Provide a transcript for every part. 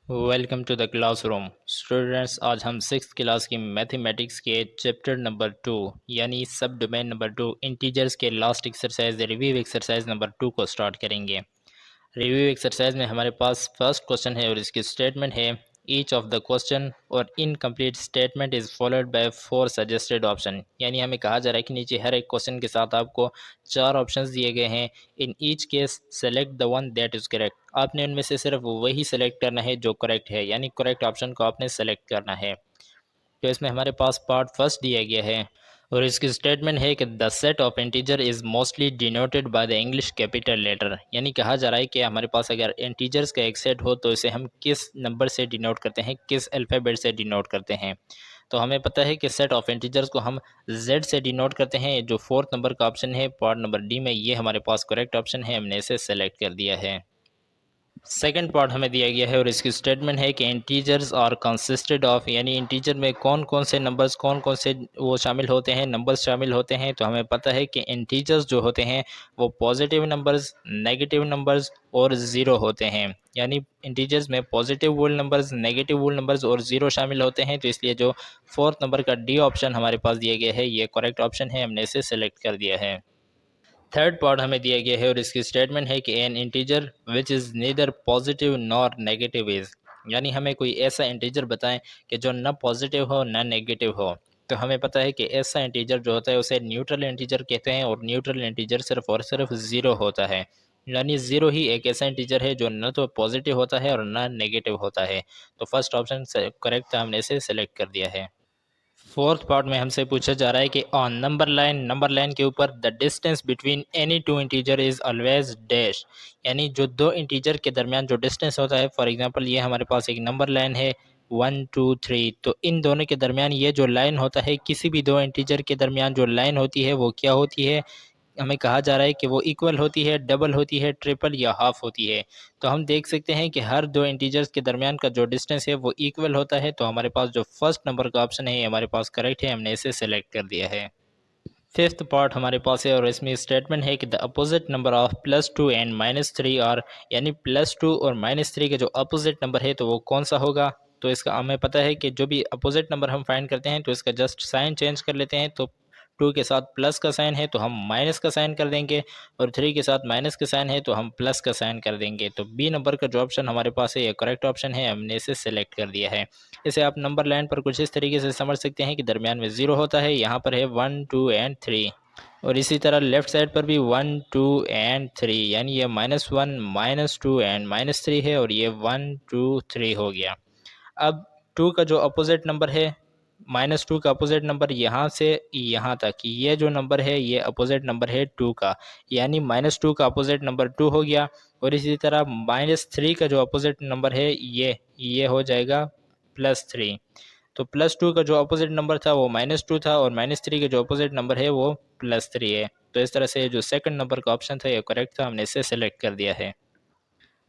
Welcome to the classroom students. आज हम six class की मैथमेटिक्स के चैप्टर नंबर 2 यानी सब डोमेन नंबर 2 इंटीजर्स के last exercise review exercise number 2 को स्टार्ट करेंगे। रिव्यू एक्सरसाइज में हमारे पास फर्स्ट क्वेश्चन है और इसकी स्टेटमेंट है ईच ऑफ द क्वेश्चन और incomplete statement is followed by four suggested option. यानी हमें कहा जा रहा है कि नीचे हर एक क्वेश्चन के साथ आपको चार ऑप्शंस दिए गए हैं। In each case select the one that is correct. आपने उनमें से सिर्फ वही सेलेक्ट करना है जो करेक्ट है, यानी करेक्ट ऑप्शन को आपने सेलेक्ट करना है। तो इसमें हमारे पास पार्ट फर्स्ट दिया गया है और इसकी स्टेटमेंट है कि the set of integer is mostly denoted by the English capital letter. यानी कहा जा रहा है कि हमारे पास अगर इंटीजर्स का एक सेट हो तो इसे हम किस नंबर से डिनोट करते हैं, किस अल्फ़ाबेट से डिनोट करते हैं। तो हमें पता है कि सेट ऑफ इंटीजर्स को हम z से डिनोट करते हैं। जो फोर्थ नंबर का ऑप्शन है पार्ट नंबर डी में, ये हमारे पास करेक्ट ऑप्शन है, हमने इसे सेलेक्ट कर दिया है। सेकंड पार्ट हमें दिया गया है और इसकी स्टेटमेंट है कि इंटीजर्स आर कंसिस्टेड ऑफ, यानी इंटीजर में कौन कौन से नंबर्स, कौन कौन से वो शामिल होते हैं, नंबर्स शामिल होते हैं। तो हमें पता है कि इंटीजर्स जो होते हैं वो पॉजिटिव नंबर्स, नेगेटिव नंबर्स और ज़ीरो होते हैं। यानी इंटीजर्स में पॉजिटिव वोल नंबर्स, नेगेटिव वोल नंबर्स और ज़ीरो शामिल होते हैं। तो इसलिए जो फोर्थ नंबर का डी ऑप्शन हमारे पास दिया गया है ये करेक्ट ऑप्शन है, हमने इसे सेलेक्ट कर दिया है। थर्ड पार्ट हमें दिया गया है और इसकी स्टेटमेंट है कि N integer which is neither positive nor negative is, यानी हमें कोई ऐसा इंटीजर बताएं कि जो ना पॉजिटिव हो ना नेगेटिव हो। तो हमें पता है कि ऐसा इंटीजर जो होता है उसे न्यूट्रल इंटीजर कहते हैं और न्यूट्रल इंटीजर सिर्फ और सिर्फ ज़ीरो होता है। यानी ज़ीरो ही एक ऐसा इंटीजर है जो न तो पॉजिटिव होता है और ना नेगेटिव होता है। तो फर्स्ट ऑप्शन करेक्ट था, हमने इसे सेलेक्ट कर दिया है। फोर्थ पार्ट में हमसे पूछा जा रहा है कि ऑन नंबर लाइन के ऊपर the distance between any two integer is always dash. यानी जो दो इंटीजर के दरमियान जो डिस्टेंस होता है, फॉर एग्जांपल ये हमारे पास एक नंबर लाइन है 1 2 3, तो इन दोनों के दरमियान ये जो लाइन होता है, किसी भी दो इंटीजर के दरमियान जो लाइन होती है वो क्या होती है, हमें कहा जा रहा है कि वो इक्वल होती है, डबल होती है, ट्रिपल या हाफ होती है। तो हम देख सकते हैं कि हर दो इंटीजर्स के दरमियान का जो डिस्टेंस है वो इक्वल होता है। तो हमारे पास जो फर्स्ट नंबर का ऑप्शन है ये हमारे पास करेक्ट है, हमने इसे सेलेक्ट कर दिया है। फिफ्थ पार्ट हमारे पास है और इसमें स्टेटमेंट है कि the opposite number of +2 and -3 are, यानी +2 और -3 के जो अपोजिट नंबर है तो वो कौन सा होगा। तो इसका हमें पता है कि जो भी अपोजिट नंबर हम फाइंड करते हैं तो इसका जस्ट साइन चेंज कर लेते हैं। तो 2 के साथ प्लस का साइन है तो हम माइनस का साइन कर देंगे और 3 के साथ माइनस का साइन है तो हम प्लस का साइन कर देंगे। तो बी नंबर का जो ऑप्शन हमारे पास है ये करेक्ट ऑप्शन है, हमने इसे सेलेक्ट कर दिया है। इसे आप नंबर लाइन पर कुछ इस तरीके से समझ सकते हैं कि दरमियान में ज़ीरो होता है, यहाँ पर है 1 2 एंड 3, और इसी तरह लेफ्ट साइड पर भी 1 2 एंड 3, यानी ये -1 -2 एंड -3 है और ये 1 2 3 हो गया। अब 2 का जो अपोजिट नंबर है, -2 का अपोजिट नंबर यहाँ से यहाँ तक, ये जो नंबर है ये अपोजिट नंबर है 2 का, यानी -2 का अपोजिट नंबर 2 हो गया। और इसी तरह -3 का जो अपोजिट नंबर है ये हो जाएगा +3। तो +2 का जो अपोजिट नंबर था वो -2 था और -3 का जो अपोजिट नंबर है वो +3 है। तो इस तरह से जो सेकंड नंबर का ऑप्शन था ये करेक्ट था, हमने इसे सेलेक्ट कर दिया है।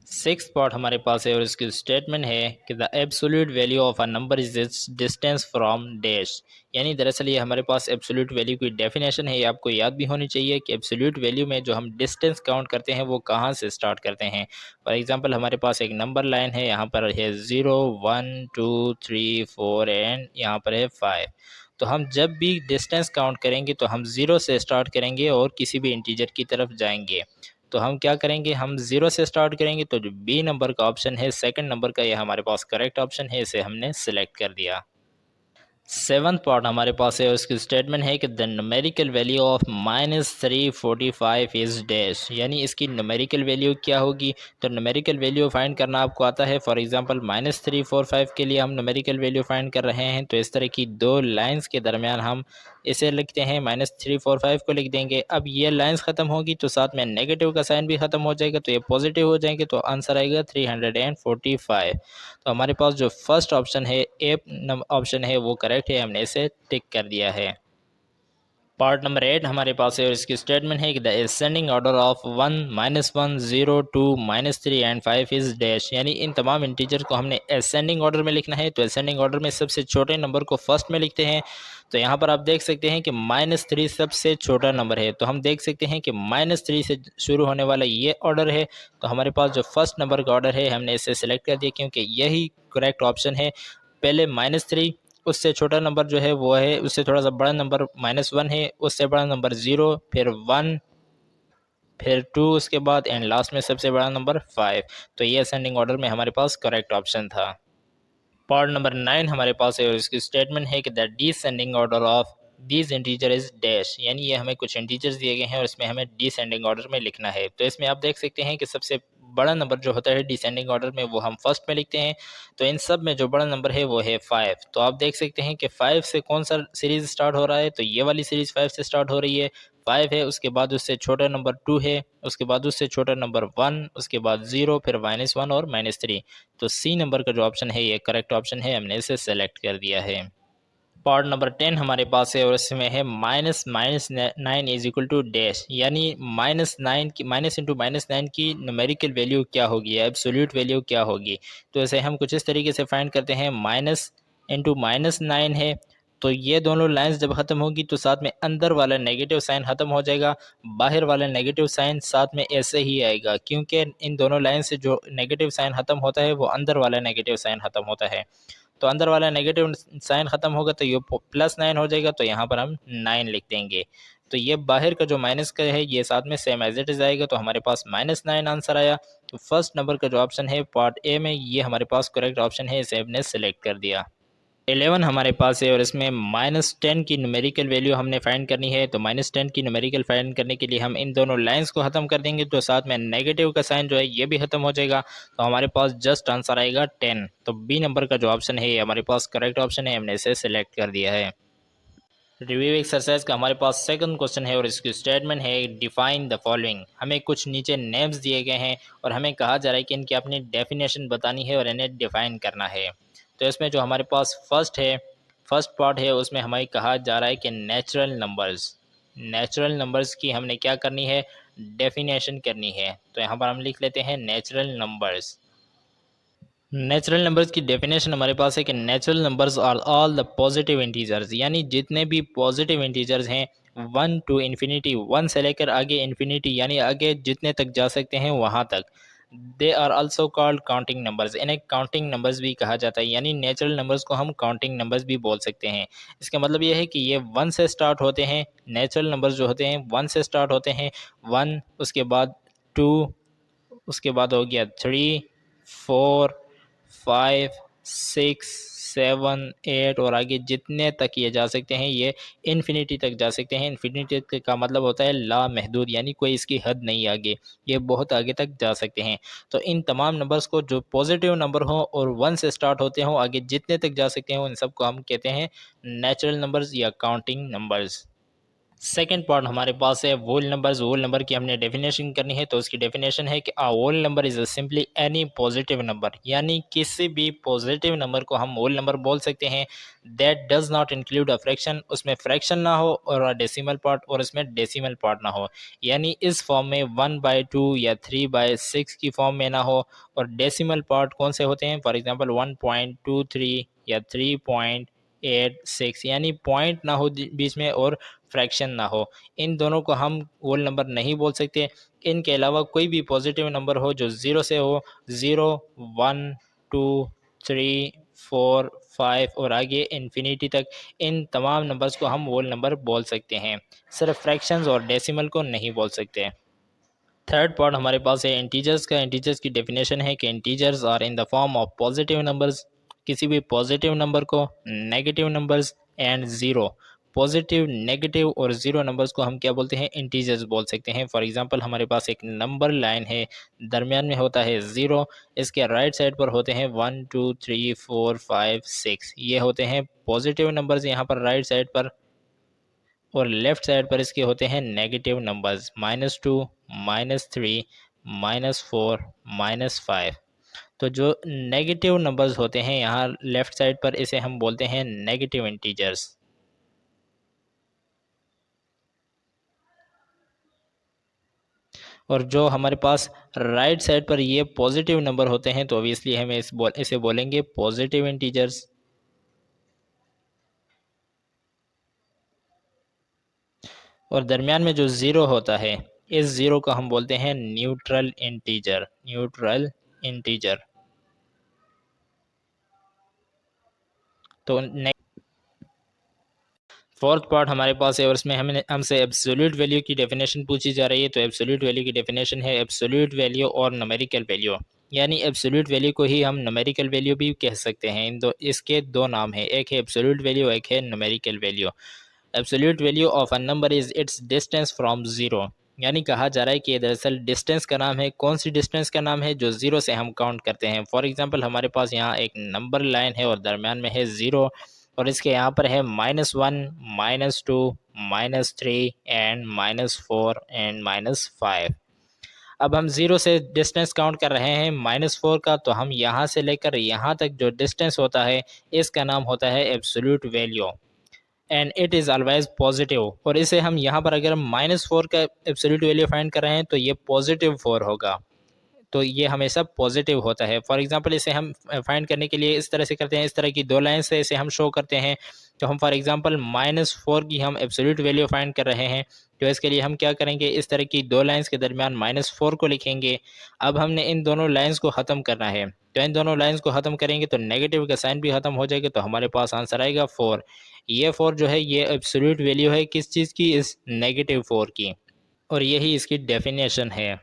सिक्स पार्ट हमारे पास है और इसकी स्टेटमेंट है कि the absolute value of a number is it's distance from dash. यानी दरअसल ये हमारे पास एब्सोल्यूट वैल्यू की डेफिनेशन है, ये आपको याद भी होनी चाहिए कि एब्सोल्यूट वैल्यू में जो हम डिस्टेंस काउंट करते हैं वो कहाँ से स्टार्ट करते हैं। फॉर एग्जांपल हमारे पास एक नंबर लाइन है, यहाँ पर है 0 1 2 3 4 एंड यहाँ पर है 5। तो हम जब भी डिस्टेंस काउंट करेंगे तो हम ज़ीरो से स्टार्ट करेंगे और किसी भी इंटीजर की तरफ जाएंगे। तो हम क्या करेंगे, हम ज़ीरो से स्टार्ट करेंगे। तो जो बी नंबर का ऑप्शन है सेकंड नंबर का, ये हमारे पास करेक्ट ऑप्शन है, इसे हमने सिलेक्ट कर दिया। सेवन्थ पार्ट हमारे पास है और इसकी स्टेटमेंट है कि the numerical value of -345 is dash. यानी इसकी न्यूमेरिकल वैल्यू क्या होगी। तो न्यूमेरिकल वैल्यू फाइंड करना आपको आता है। फॉर एग्जांपल -345 के लिए हम न्यूमेरिकल वैल्यू फाइंड कर रहे हैं तो इस तरह की दो लाइंस के दरमियान हम इसे लिखते हैं, -345 को लिख देंगे। अब ये लाइंस ख़त्म होगी तो साथ में नेगेटिव का साइन भी ख़त्म हो जाएगा, तो ये पॉजिटिव हो जाएंगे, तो आंसर आएगा 345। तो हमारे पास जो फर्स्ट ऑप्शन है, ए ऑप्शन है, वो करेक्ट है, हमने इसे टिक कर दिया है। पार्ट नंबर 8 हमारे पास है और इसकी स्टेटमेंट है कि the ascending order of 1 -1 0 2 -3 and 5 is dash, यानी इन तमाम इंटीजर को हमने असेंडिंग ऑर्डर में लिखना है। तो असेंडिंग ऑर्डर में सबसे छोटे नंबर को फर्स्ट में लिखते हैं। तो यहाँ पर आप देख सकते हैं कि -3 सबसे छोटा नंबर है, तो हम देख सकते हैं कि -3 से शुरू होने वाला ये ऑर्डर है। तो हमारे पास जो फर्स्ट नंबर का ऑर्डर है हमने इसे सेलेक्ट कर दिया, क्योंकि यही करेक्ट ऑप्शन है। पहले -3, उससे छोटा नंबर जो है वो है, उससे थोड़ा सा बड़ा नंबर -1 है, उससे बड़ा नंबर 0, फिर 1, फिर 2 उसके बाद, एंड लास्ट में सबसे बड़ा नंबर 5। तो ये असेंडिंग ऑर्डर में हमारे पास करेक्ट ऑप्शन था। पार्ट नंबर 9 हमारे पास है और इसकी स्टेटमेंट है कि the descending order of these integer is dash, यानी ये हमें कुछ इंटीजर्स दिए गए हैं और इसमें हमें डिसेंडिंग ऑर्डर में लिखना है। तो इसमें आप देख सकते हैं कि सबसे बड़ा नंबर जो होता है डिसेंडिंग ऑर्डर में वो हम फर्स्ट में लिखते हैं। तो इन सब में जो बड़ा नंबर है वो है 5। तो आप देख सकते हैं कि 5 से कौन सा सीरीज स्टार्ट हो रहा है, तो ये वाली सीरीज 5 से स्टार्ट हो रही है। 5 है, उसके बाद उससे छोटा नंबर 2 है, उसके बाद उससे छोटा नंबर 1, उसके बाद 0, फिर -1 और -3। तो सी नंबर का जो ऑप्शन है ये करेक्ट ऑप्शन है, हमने इसे सेलेक्ट कर दिया है। पार्ट नंबर 10 हमारे पास है और इसमें है minus minus 9 is equal to dash, यानी -9 की -9 की न्यूमेरिकल वैल्यू क्या होगी, एब्सोल्यूट वैल्यू क्या होगी। तो इसे हम कुछ इस तरीके से फाइंड करते हैं। -9 है, तो ये दोनों लाइंस जब खत्म होगी तो साथ में अंदर वाला नेगेटिव साइन खत्म हो जाएगा, बाहर वाला नेगेटिव साइन साथ में ऐसे ही आएगा, क्योंकि इन दोनों लाइन से जो नेगेटिव साइन खत्म होता है वो अंदर वाला नेगेटिव साइन खत्म होता है। तो अंदर वाला नेगेटिव साइन खत्म होगा तो ये +9 हो जाएगा, तो यहाँ पर हम 9 लिख देंगे। तो ये बाहर का जो माइनस का है ये साथ में सेम एज इट इज आएगा, तो हमारे पास -9 आंसर आया। तो फर्स्ट नंबर का जो ऑप्शन है पार्ट ए में ये हमारे पास करेक्ट ऑप्शन है, इसे हमने सेलेक्ट कर दिया। 11 हमारे पास है और इसमें -10 की न्यूमेरिकल वैल्यू हमने फाइंड करनी है। तो -10 की न्यूमेरिकल फाइंड करने के लिए हम इन दोनों लाइंस को ख़त्म कर देंगे, तो साथ में नेगेटिव का साइन जो है ये भी ख़त्म हो जाएगा। तो हमारे पास जस्ट आंसर आएगा 10। तो बी नंबर का जो ऑप्शन है ये हमारे पास करेक्ट ऑप्शन है, हमने इसे सेलेक्ट कर दिया है। रिव्यू एक्सरसाइज का हमारे पास सेकंड क्वेश्चन है और इसकी स्टेटमेंट है डिफाइन द फॉलोइंग। हमें कुछ नीचे नेम्स दिए गए हैं और हमें कहा जा रहा है कि इनकी अपनी डेफिनेशन बतानी है और इन्हें डिफाइन करना है। तो इसमें जो हमारे पास फर्स्ट पार्ट है उसमें हमें कहा जा रहा है कि नेचुरल नंबर्स की हमने क्या करनी है, डेफिनेशन करनी है। तो यहाँ पर हम लिख लेते हैं नेचुरल नंबर्स। नेचुरल नंबर्स की डेफिनेशन हमारे पास है कि natural numbers are all the positive integers, यानी जितने भी पॉजिटिव इंटीजर्स हैं 1 टू इन्फिनिटी, 1 से लेकर आगे इन्फिनिटी, यानी आगे जितने तक जा सकते हैं वहाँ तक। They are also called counting numbers, इन्हें काउंटिंग नंबर्स भी कहा जाता है, यानी नेचुरल नंबर्स को हम काउंटिंग नंबर्स भी बोल सकते हैं। इसका मतलब ये है कि ये 1 से स्टार्ट होते हैं, नेचुरल नंबर्स जो होते हैं 1 से स्टार्ट होते हैं। 1, उसके बाद 2, उसके बाद हो गया 3, 4, 5, 6, 7, 8 और आगे जितने तक ये जा सकते हैं, ये इन्फिनिटी तक जा सकते हैं। इन्फिनिटी का मतलब होता है लामहदूद, यानी कोई इसकी हद नहीं आगे, ये बहुत आगे तक जा सकते हैं। तो इन तमाम नंबर्स को जो पॉजिटिव नंबर हो और 1 से स्टार्ट होते हों, आगे जितने तक जा सकते हैं, उन सबको हम कहते हैं नेचुरल नंबर्स या काउंटिंग नंबर्स। सेकेंड पार्ट हमारे पास है वोल नंबर की हमने डेफिनेशन करनी है। तो उसकी डेफिनेशन है कि a whole number is simply any positive number, यानी किसी भी पॉजिटिव नंबर को हम वोल नंबर बोल सकते हैं that does not include a fraction, उसमें फ्रैक्शन ना हो और अ डेसिमल पार्ट, और उसमें डेसिमल पार्ट ना हो, यानी इस फॉर्म में 1/2 या 3/6 की फॉर्म में ना हो। और डेसिमल पार्ट कौन से होते हैं, फॉर एग्जांपल 1.23 या 3.86, यानी पॉइंट ना हो बीच में और फ्रैक्शन ना हो। इन दोनों को हम होल नंबर नहीं बोल सकते। इनके अलावा कोई भी पॉजिटिव नंबर हो जो ज़ीरो से हो, 0, 1, 2, 3, 4, 5 और आगे इन्फिनिटी तक, इन तमाम नंबर्स को हम होल नंबर बोल सकते हैं, सिर्फ फ्रैक्शंस और डेसिमल को नहीं बोल सकते। थर्ड पार्ट हमारे पास है इंटीजर्स का। इंटीजर्स की डेफिनेशन है कि integers are in the form of positive numbers, किसी भी पॉजिटिव नंबर को, negative numbers and zero. Positive, negative और ज़ीरो नंबर्स को हम क्या बोलते हैं, इंटीजर्स बोल सकते हैं। फॉर एग्जांपल हमारे पास एक नंबर लाइन है, दरमियान में होता है 0, इसके राइट साइड पर होते हैं 1 2 3 4 5 6, ये होते हैं पॉजिटिव नंबर्स यहाँ पर राइट साइड पर। और लेफ्ट साइड पर इसके होते हैं नेगेटिव नंबर्स, -2, -3, -4, -5। तो जो नेगेटिव नंबर्स होते हैं यहाँ लेफ्ट साइड पर, इसे हम बोलते हैं नेगेटिव इंटीजर्स। और जो हमारे पास राइट साइड पर ये पॉजिटिव नंबर होते हैं तो ऑब्वियसली हम इसे बोलेंगे पॉजिटिव इंटीजर्स। और दरमियान में जो ज़ीरो होता है, इस ज़ीरो को हम बोलते हैं न्यूट्रल इंटीजर। Neutral integer. तो फोर्थ पार्ट हमारे पास है और इसमें हमसे एब्सोल्यूट वैल्यू की डेफिनेशन पूछी जा रही है। तो एब्सोल्यूट वैल्यू की डेफिनेशन है एब्सोल्यूट वैल्यू और न्यूमेरिकल वैल्यू। यानी एब्सोल्यूट वैल्यू को ही हम न्यूमेरिकल वैल्यू भी कह सकते हैं। इसके दो नाम हैं, एक है एब्सोल्यूट वैल्यू, एक है numerical value. Absolute value of a number is it's distance from zero. यानी कहा जा रहा है कि ये दरअसल डिस्टेंस का नाम है। कौन सी डिस्टेंस का नाम है? जो ज़ीरो से हम काउंट करते हैं। फॉर एग्जांपल हमारे पास यहाँ एक नंबर लाइन है और दरमियान में है ज़ीरो, और इसके यहाँ पर है -1, -2, -3 एंड -4 एंड -5। अब हम ज़ीरो से डिस्टेंस काउंट कर रहे हैं -4 का, तो हम यहाँ से लेकर यहाँ तक जो डिस्टेंस होता है इसका नाम होता है absolute value, and it is always positive. और इसे हम यहाँ पर अगर हम -4 का एब्सोल्यूट वैल्यू फाइंड कर रहे हैं तो ये +4 होगा। तो ये हमेशा पॉजिटिव होता है। फॉर एग्जांपल इसे हम फाइंड करने के लिए इस तरह से करते हैं, इस तरह की दो लाइन से इसे हम शो करते हैं। तो हम फॉर एग्जांपल -4 की हम एब्सोल्यूट वैल्यू फाइंड कर रहे हैं, तो इसके लिए हम क्या करेंगे, इस तरह की दो लाइंस के दरमियान -4 को लिखेंगे। अब हमने इन दोनों लाइंस को ख़त्म करना है, तो इन दोनों लाइंस को ख़त्म करेंगे तो नेगेटिव का साइन भी ख़त्म हो जाएगा, तो हमारे पास आंसर आएगा 4। ये 4 जो है ये एब्सोल्यूट वैल्यू है किस चीज़ की? इस -4 की। और यही इसकी डेफिनेशन है।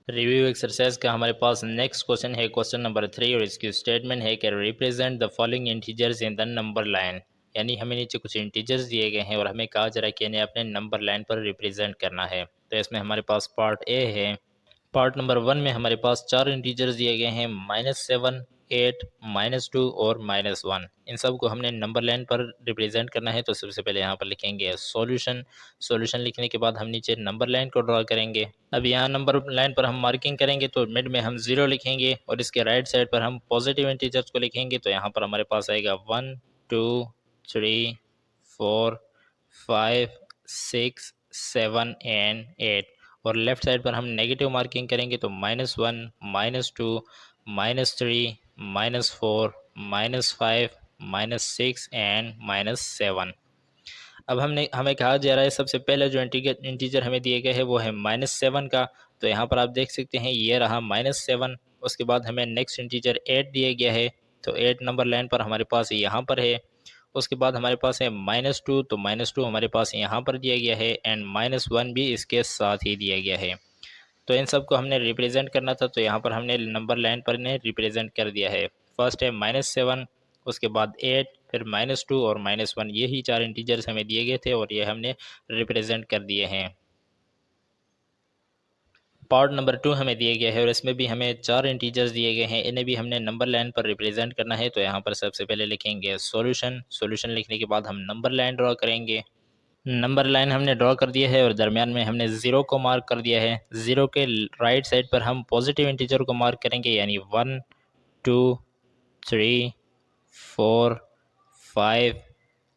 रिव्यू एक्सरसाइज का हमारे पास नेक्स्ट क्वेश्चन है, क्वेश्चन नंबर 3, और इसकी स्टेटमेंट है कि represent the following integers in the number line. यानी हमें नीचे कुछ इंटीजर्स दिए गए हैं और हमें कहा जा रहा है कि इन्हें अपने नंबर लाइन पर रिप्रेजेंट करना है। तो इसमें हमारे पास पार्ट ए है। पार्ट नंबर 1 में हमारे पास चार इंटीजर्स दिए गए हैं, -7, 8, -2 और -1। इन सब को हमने नंबर लाइन पर रिप्रेजेंट करना है। तो सबसे पहले यहाँ पर लिखेंगे सॉल्यूशन। सॉल्यूशन लिखने के बाद हम नीचे नंबर लाइन को ड्रॉ करेंगे। अब यहाँ नंबर लाइन पर हम मार्किंग करेंगे तो मिड में हम 0 लिखेंगे और इसके राइट साइड पर हम पॉजिटिव इंटीजर्स को लिखेंगे। तो यहाँ पर हमारे पास आएगा 1, 2, 3, 4, 5, 6, 7 एंड 8। और लेफ्ट साइड पर हम नेगेटिव मार्किंग करेंगे तो -1, -2, -3, -4, -5, -6 एंड -7। अब हमें कहा जा रहा है सबसे पहले जो इंटीजर हमें दिए गए हैं वो है -7 का। तो यहाँ पर आप देख सकते हैं ये रहा -7। उसके बाद हमें नेक्स्ट इंटीजर 8 दिया गया है, तो 8 नंबर लाइन पर हमारे पास यहाँ पर है। उसके बाद हमारे पास है -2, तो -2 हमारे पास यहाँ पर दिया गया है, एंड -1 भी इसके साथ ही दिया गया है। तो इन सब को हमने रिप्रेजेंट करना था, तो यहाँ पर हमने नंबर लाइन पर इन्हें रिप्रेजेंट कर दिया है। फर्स्ट है -7, उसके बाद 8, फिर -2 और -1। यही चार इंटीजर्स हमें दिए गए थे और ये हमने रिप्रेजेंट कर दिए हैं। पार्ट नंबर 2 हमें दिया गया है और इसमें भी हमें चार इंटीजर्स दिए गए हैं, इन्हें भी हमने नंबर लाइन पर रिप्रेजेंट करना है। तो यहाँ पर सबसे पहले लिखेंगे सॉल्यूशन। सॉल्यूशन लिखने के बाद हम नंबर लाइन ड्रॉ करेंगे। नंबर लाइन हमने ड्रॉ कर दिया है और दरमियान में हमने ज़ीरो को मार्क कर दिया है। ज़ीरो के राइट साइड पर हम पॉजिटिव इंटीजर को मार्क करेंगे, यानी 1, 2, 3, 4, 5,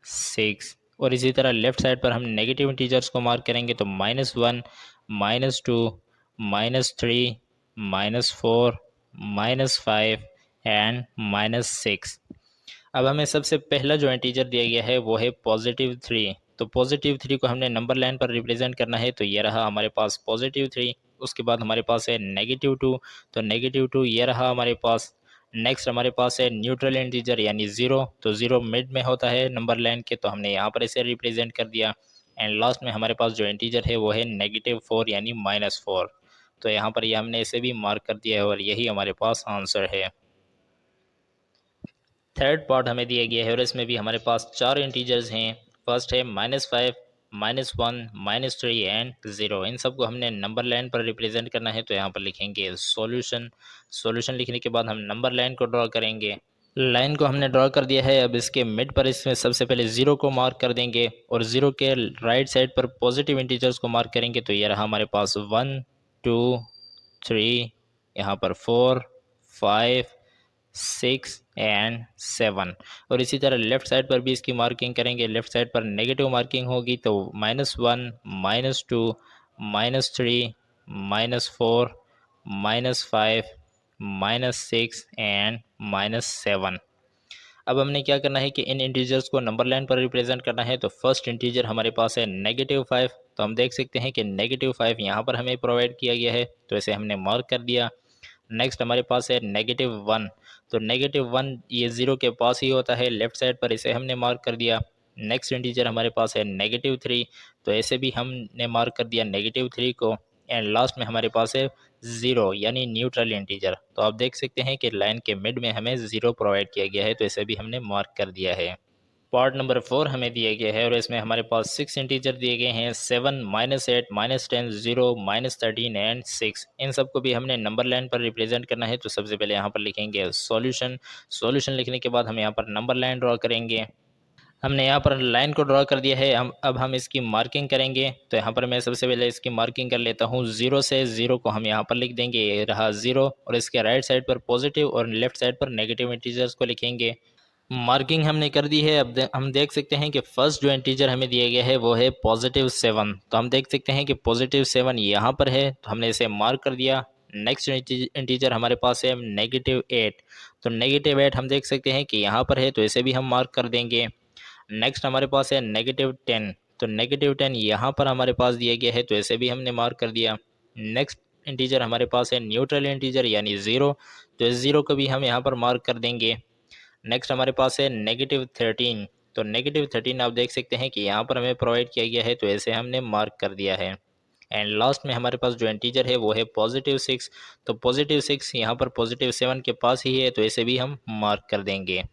6। और इसी तरह लेफ्ट साइड पर हम नेगेटिव इंटीजर्स को मार्क करेंगे, तो -1, -2, -3, -4, -5 एंड -6। अब हमें सबसे पहला जो इंटीजर दिया गया है वो है +3। तो +3 को हमने नंबर लाइन पर रिप्रेजेंट करना है, तो ये रहा हमारे पास +3। उसके बाद हमारे पास है -2, तो -2 ये रहा हमारे पास। नेक्स्ट हमारे पास है न्यूट्रल इंटीजर यानी 0, तो 0 मिड में होता है नंबर लाइन के, तो हमने यहाँ पर इसे रिप्रेजेंट कर दिया। एंड लास्ट में हमारे पास जो इंटीजर है वो है -4 यानी -4। तो यहाँ पर ये हमने इसे भी मार्क कर दिया है और यही हमारे पास आंसर है। थर्ड पार्ट हमें दिया गया है और इसमें भी हमारे पास चार इंटीजर्स हैं। फर्स्ट है -5, -1, -3 एंड 0। इन सबको हमने नंबर लाइन पर रिप्रेजेंट करना है, तो यहाँ पर लिखेंगे सॉल्यूशन। सॉल्यूशन लिखने के बाद हम नंबर लाइन को ड्रॉ करेंगे। लाइन को हमने ड्रॉ कर दिया है। अब इसके मिड पर इसमें सबसे पहले 0 को मार्क कर देंगे और 0 के राइट साइड पर पॉजिटिव इंटीजर्स को मार्क करेंगे, तो ये रहा हमारे पास 1, 2, 3, यहाँ पर 4, 5, 6 एंड 7। और इसी तरह लेफ्ट साइड पर भी इसकी मार्किंग करेंगे। लेफ्ट साइड पर नेगेटिव मार्किंग होगी, तो -1, -2, -3, -4, -5, -6 एंड -7। अब हमने क्या करना है कि इन इंटीजर्स को नंबर लाइन पर रिप्रेजेंट करना है। तो फर्स्ट इंटीजर हमारे पास है -5। तो हम देख सकते हैं कि -5 यहाँ पर हमें प्रोवाइड किया गया है, तो इसे हमने मार्क कर दिया। नेक्स्ट हमारे पास है -1। तो -1 ये ज़ीरो के पास ही होता है लेफ्ट साइड पर, इसे हमने मार्क कर दिया। नेक्स्ट इंटीजर हमारे पास है -3। तो ऐसे भी हमने मार्क कर दिया -3 को। एंड लास्ट में हमारे पास है ज़ीरो यानी न्यूट्रल इंटीजर। तो आप देख सकते हैं कि लाइन के मिड में हमें ज़ीरो प्रोवाइड किया गया है, तो इसे भी हमने मार्क कर दिया है। पार्ट नंबर 4 हमें दिया गया है और इसमें हमारे पास 6 इंटीजर दिए गए हैं, 7, -8, -10, 0, -13 एंड 6। इन सबको भी हमने नंबर लाइन पर रिप्रेजेंट करना है। तो सबसे पहले यहाँ पर लिखेंगे सॉल्यूशन। सॉल्यूशन लिखने के बाद हम यहाँ पर नंबर लाइन ड्रॉ करेंगे। हमने यहाँ पर लाइन को ड्रॉ कर दिया है। अब हम इसकी मार्किंग करेंगे। तो यहाँ पर मैं सबसे पहले इसकी मार्किंग कर लेता हूँ। 0 से 0 को हम यहाँ पर लिख देंगे, ये रहा 0, और इसके राइट साइड पर पॉजिटिव और लेफ्ट साइड पर नेगेटिव इंटीजर्स को लिखेंगे। मार्किंग हमने कर दी है। अब हम देख सकते हैं कि फर्स्ट जो इंटीजर हमें दिया गया है वो है +7। तो हम देख सकते हैं कि +7 यहाँ पर है, तो हमने इसे मार्क कर दिया। नेक्स्ट इंटीजर हमारे पास है -8। तो -8 हम देख सकते हैं कि यहाँ पर है, तो इसे भी हम मार्क कर देंगे। नेक्स्ट हमारे पास है -10। तो -10 यहाँ पर हमारे पास दिया गया है, तो इसे भी हमने मार्क कर दिया। नेक्स्ट इंटीजर हमारे पास है न्यूट्रल इंटीजर यानी 0। तो इस 0 को भी हम यहाँ पर मार्क कर देंगे। नेक्स्ट हमारे पास है -13। तो -13 आप देख सकते हैं कि यहाँ पर हमें प्रोवाइड किया गया है, तो ऐसे हमने मार्क कर दिया है। एंड लास्ट में हमारे पास जो इंटीजर है वो है +6। तो +6 यहाँ पर +7 के पास ही है, तो इसे भी हम मार्क कर देंगे।